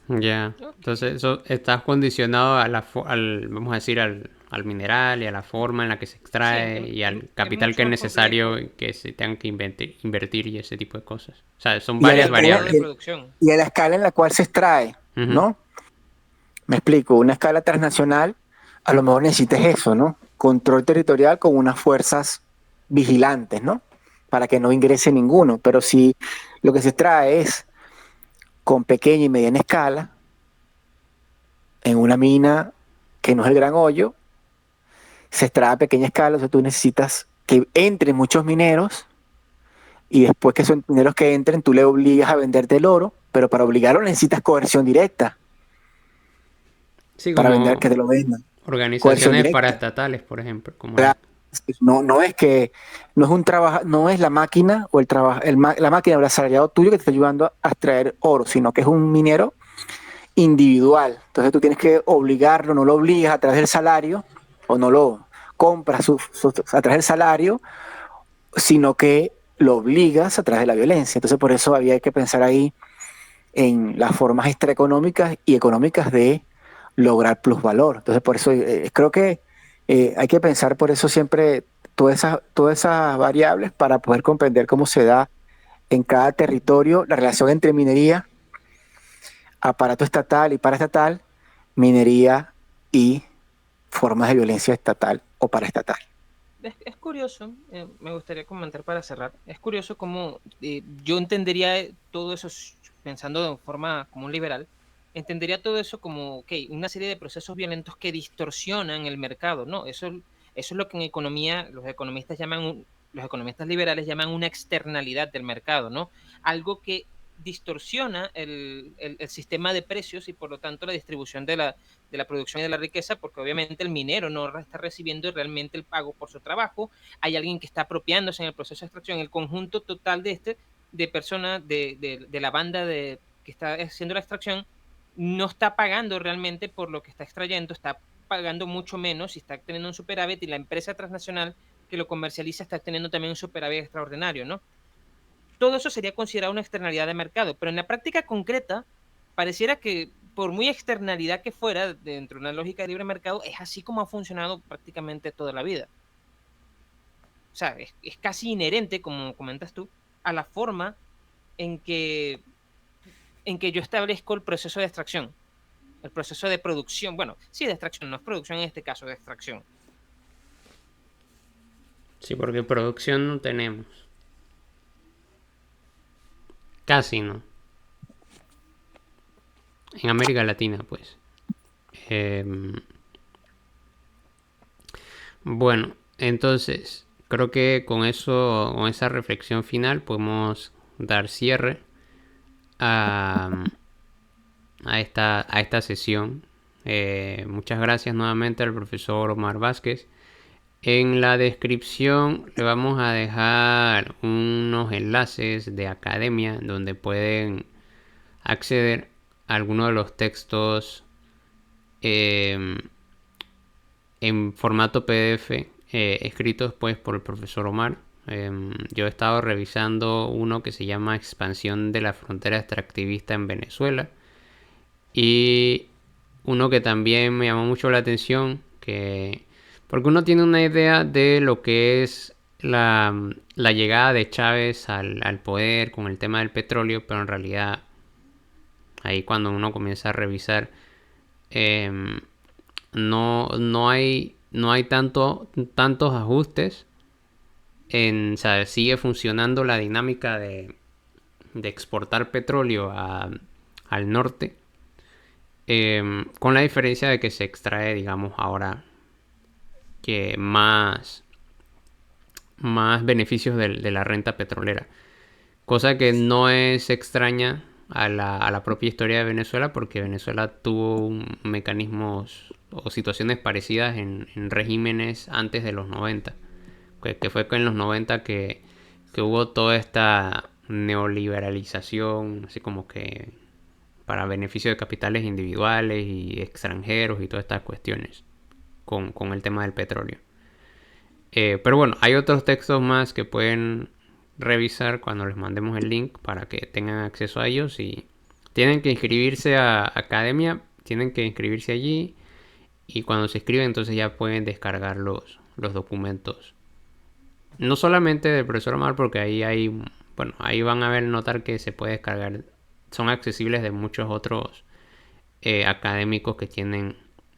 Ya. Entonces, eso estás condicionado vamos a decir, al mineral y a la forma en la que se extrae y al capital que es necesario que se tengan que invertir y ese tipo de cosas. O sea, son varias variables. Y a la escala en la cual se extrae, ¿no? Me explico, una escala transnacional, a lo mejor necesitas eso, ¿no? Control territorial con unas fuerzas vigilantes, ¿no? Para que no ingrese ninguno. Pero si lo que se extrae es con pequeña y mediana escala, en una mina que no es el gran hoyo, se extrae a pequeña escala, o sea, tú necesitas que entren muchos mineros y después que esos mineros que entren, tú le obligas a venderte el oro, pero para obligarlo necesitas coerción directa. Sí, para como vender que te lo vendan. organizaciones paraestatales, por ejemplo. No es que no es un trabajo, no es la máquina o la máquina o el asalariado tuyo que te está ayudando a extraer oro, sino que es un minero individual. Entonces tú tienes que obligarlo, no lo obligas a través del salario o no lo compras a través del salario, sino que lo obligas a través de la violencia. Entonces por eso había que pensar ahí en las formas extraeconómicas y económicas de lograr plusvalor. Entonces por eso creo que hay que pensar por eso siempre todas esas variables para poder comprender cómo se da en cada territorio la relación entre minería, aparato estatal y paraestatal, minería y formas de violencia estatal o paraestatal. Es curioso, me gustaría comentar para cerrar, es curioso cómo yo entendería todo eso, pensando de forma como un liberal, entendería todo eso como, ok, una serie de procesos violentos que distorsionan el mercado, ¿no? Eso es lo que en economía los economistas los economistas liberales llaman una externalidad del mercado, ¿no? Algo que distorsiona el sistema de precios y por lo tanto la distribución de la producción y de la riqueza, porque obviamente el minero no está recibiendo realmente el pago por su trabajo, hay alguien que está apropiándose en el proceso de extracción, el conjunto total de personas, de la banda que está haciendo la extracción, no está pagando realmente por lo que está extrayendo, está pagando mucho menos y está teniendo un superávit, y la empresa transnacional que lo comercializa está teniendo también un superávit extraordinario, ¿no? Todo eso sería considerado una externalidad de mercado, pero en la práctica concreta pareciera que por muy externalidad que fuera dentro de una lógica de libre mercado, es así como ha funcionado prácticamente toda la vida. O sea, es casi inherente, como comentas tú, a la forma en que, en que yo establezco el proceso de extracción, el proceso de producción. Bueno, sí, de extracción, no es producción en este caso, de extracción. Sí, porque producción no tenemos. Casi no. En América Latina, pues. Eh, bueno, entonces, creo que con eso, con esa reflexión final, podemos dar cierre a, a esta sesión. Muchas gracias nuevamente al profesor Omar Vázquez. En la descripción le vamos a dejar unos enlaces de academia donde pueden acceder a algunos de los textos en formato PDF escritos pues por el profesor Omar. Yo he estado revisando uno que se llama Expansión de la frontera extractivista en Venezuela, y uno que también me llamó mucho la atención, que porque uno tiene una idea de lo que es la llegada de Chávez al poder con el tema del petróleo, pero en realidad ahí cuando uno comienza a revisar eh, no hay tantos ajustes. O sea, sigue funcionando la dinámica de exportar petróleo al norte, con la diferencia de que se extrae, digamos, ahora que más beneficios de la renta petrolera. Cosa que no es extraña a la propia historia de Venezuela, porque Venezuela tuvo mecanismos o situaciones parecidas en regímenes antes de los 90. Que fue en los 90 que hubo toda esta neoliberalización, así como que para beneficio de capitales individuales y extranjeros y todas estas cuestiones con el tema del petróleo. Pero bueno, hay otros textos más que pueden revisar cuando les mandemos el link para que tengan acceso a ellos, y tienen que inscribirse a academia, tienen que inscribirse allí, y cuando se inscriben entonces ya pueden descargar los documentos. No solamente del profesor Omar, porque ahí hay, bueno, ahí van a ver, notar que se puede descargar, son accesibles de muchos otros académicos que tienen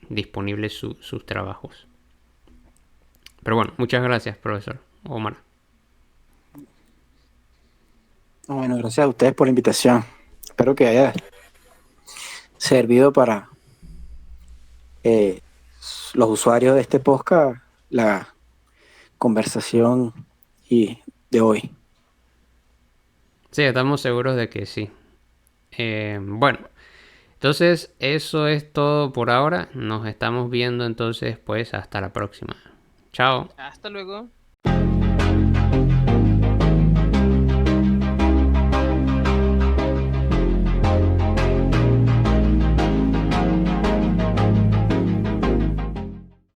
disponibles sus trabajos. Pero bueno, muchas gracias, profesor Omar. Bueno, gracias a ustedes por la invitación. Espero que haya servido para eh, los usuarios de este podcast la conversación de hoy. Sí, estamos seguros de que sí. Bueno, entonces eso es todo por ahora. Nos estamos viendo entonces pues hasta la próxima. Chao. Hasta luego.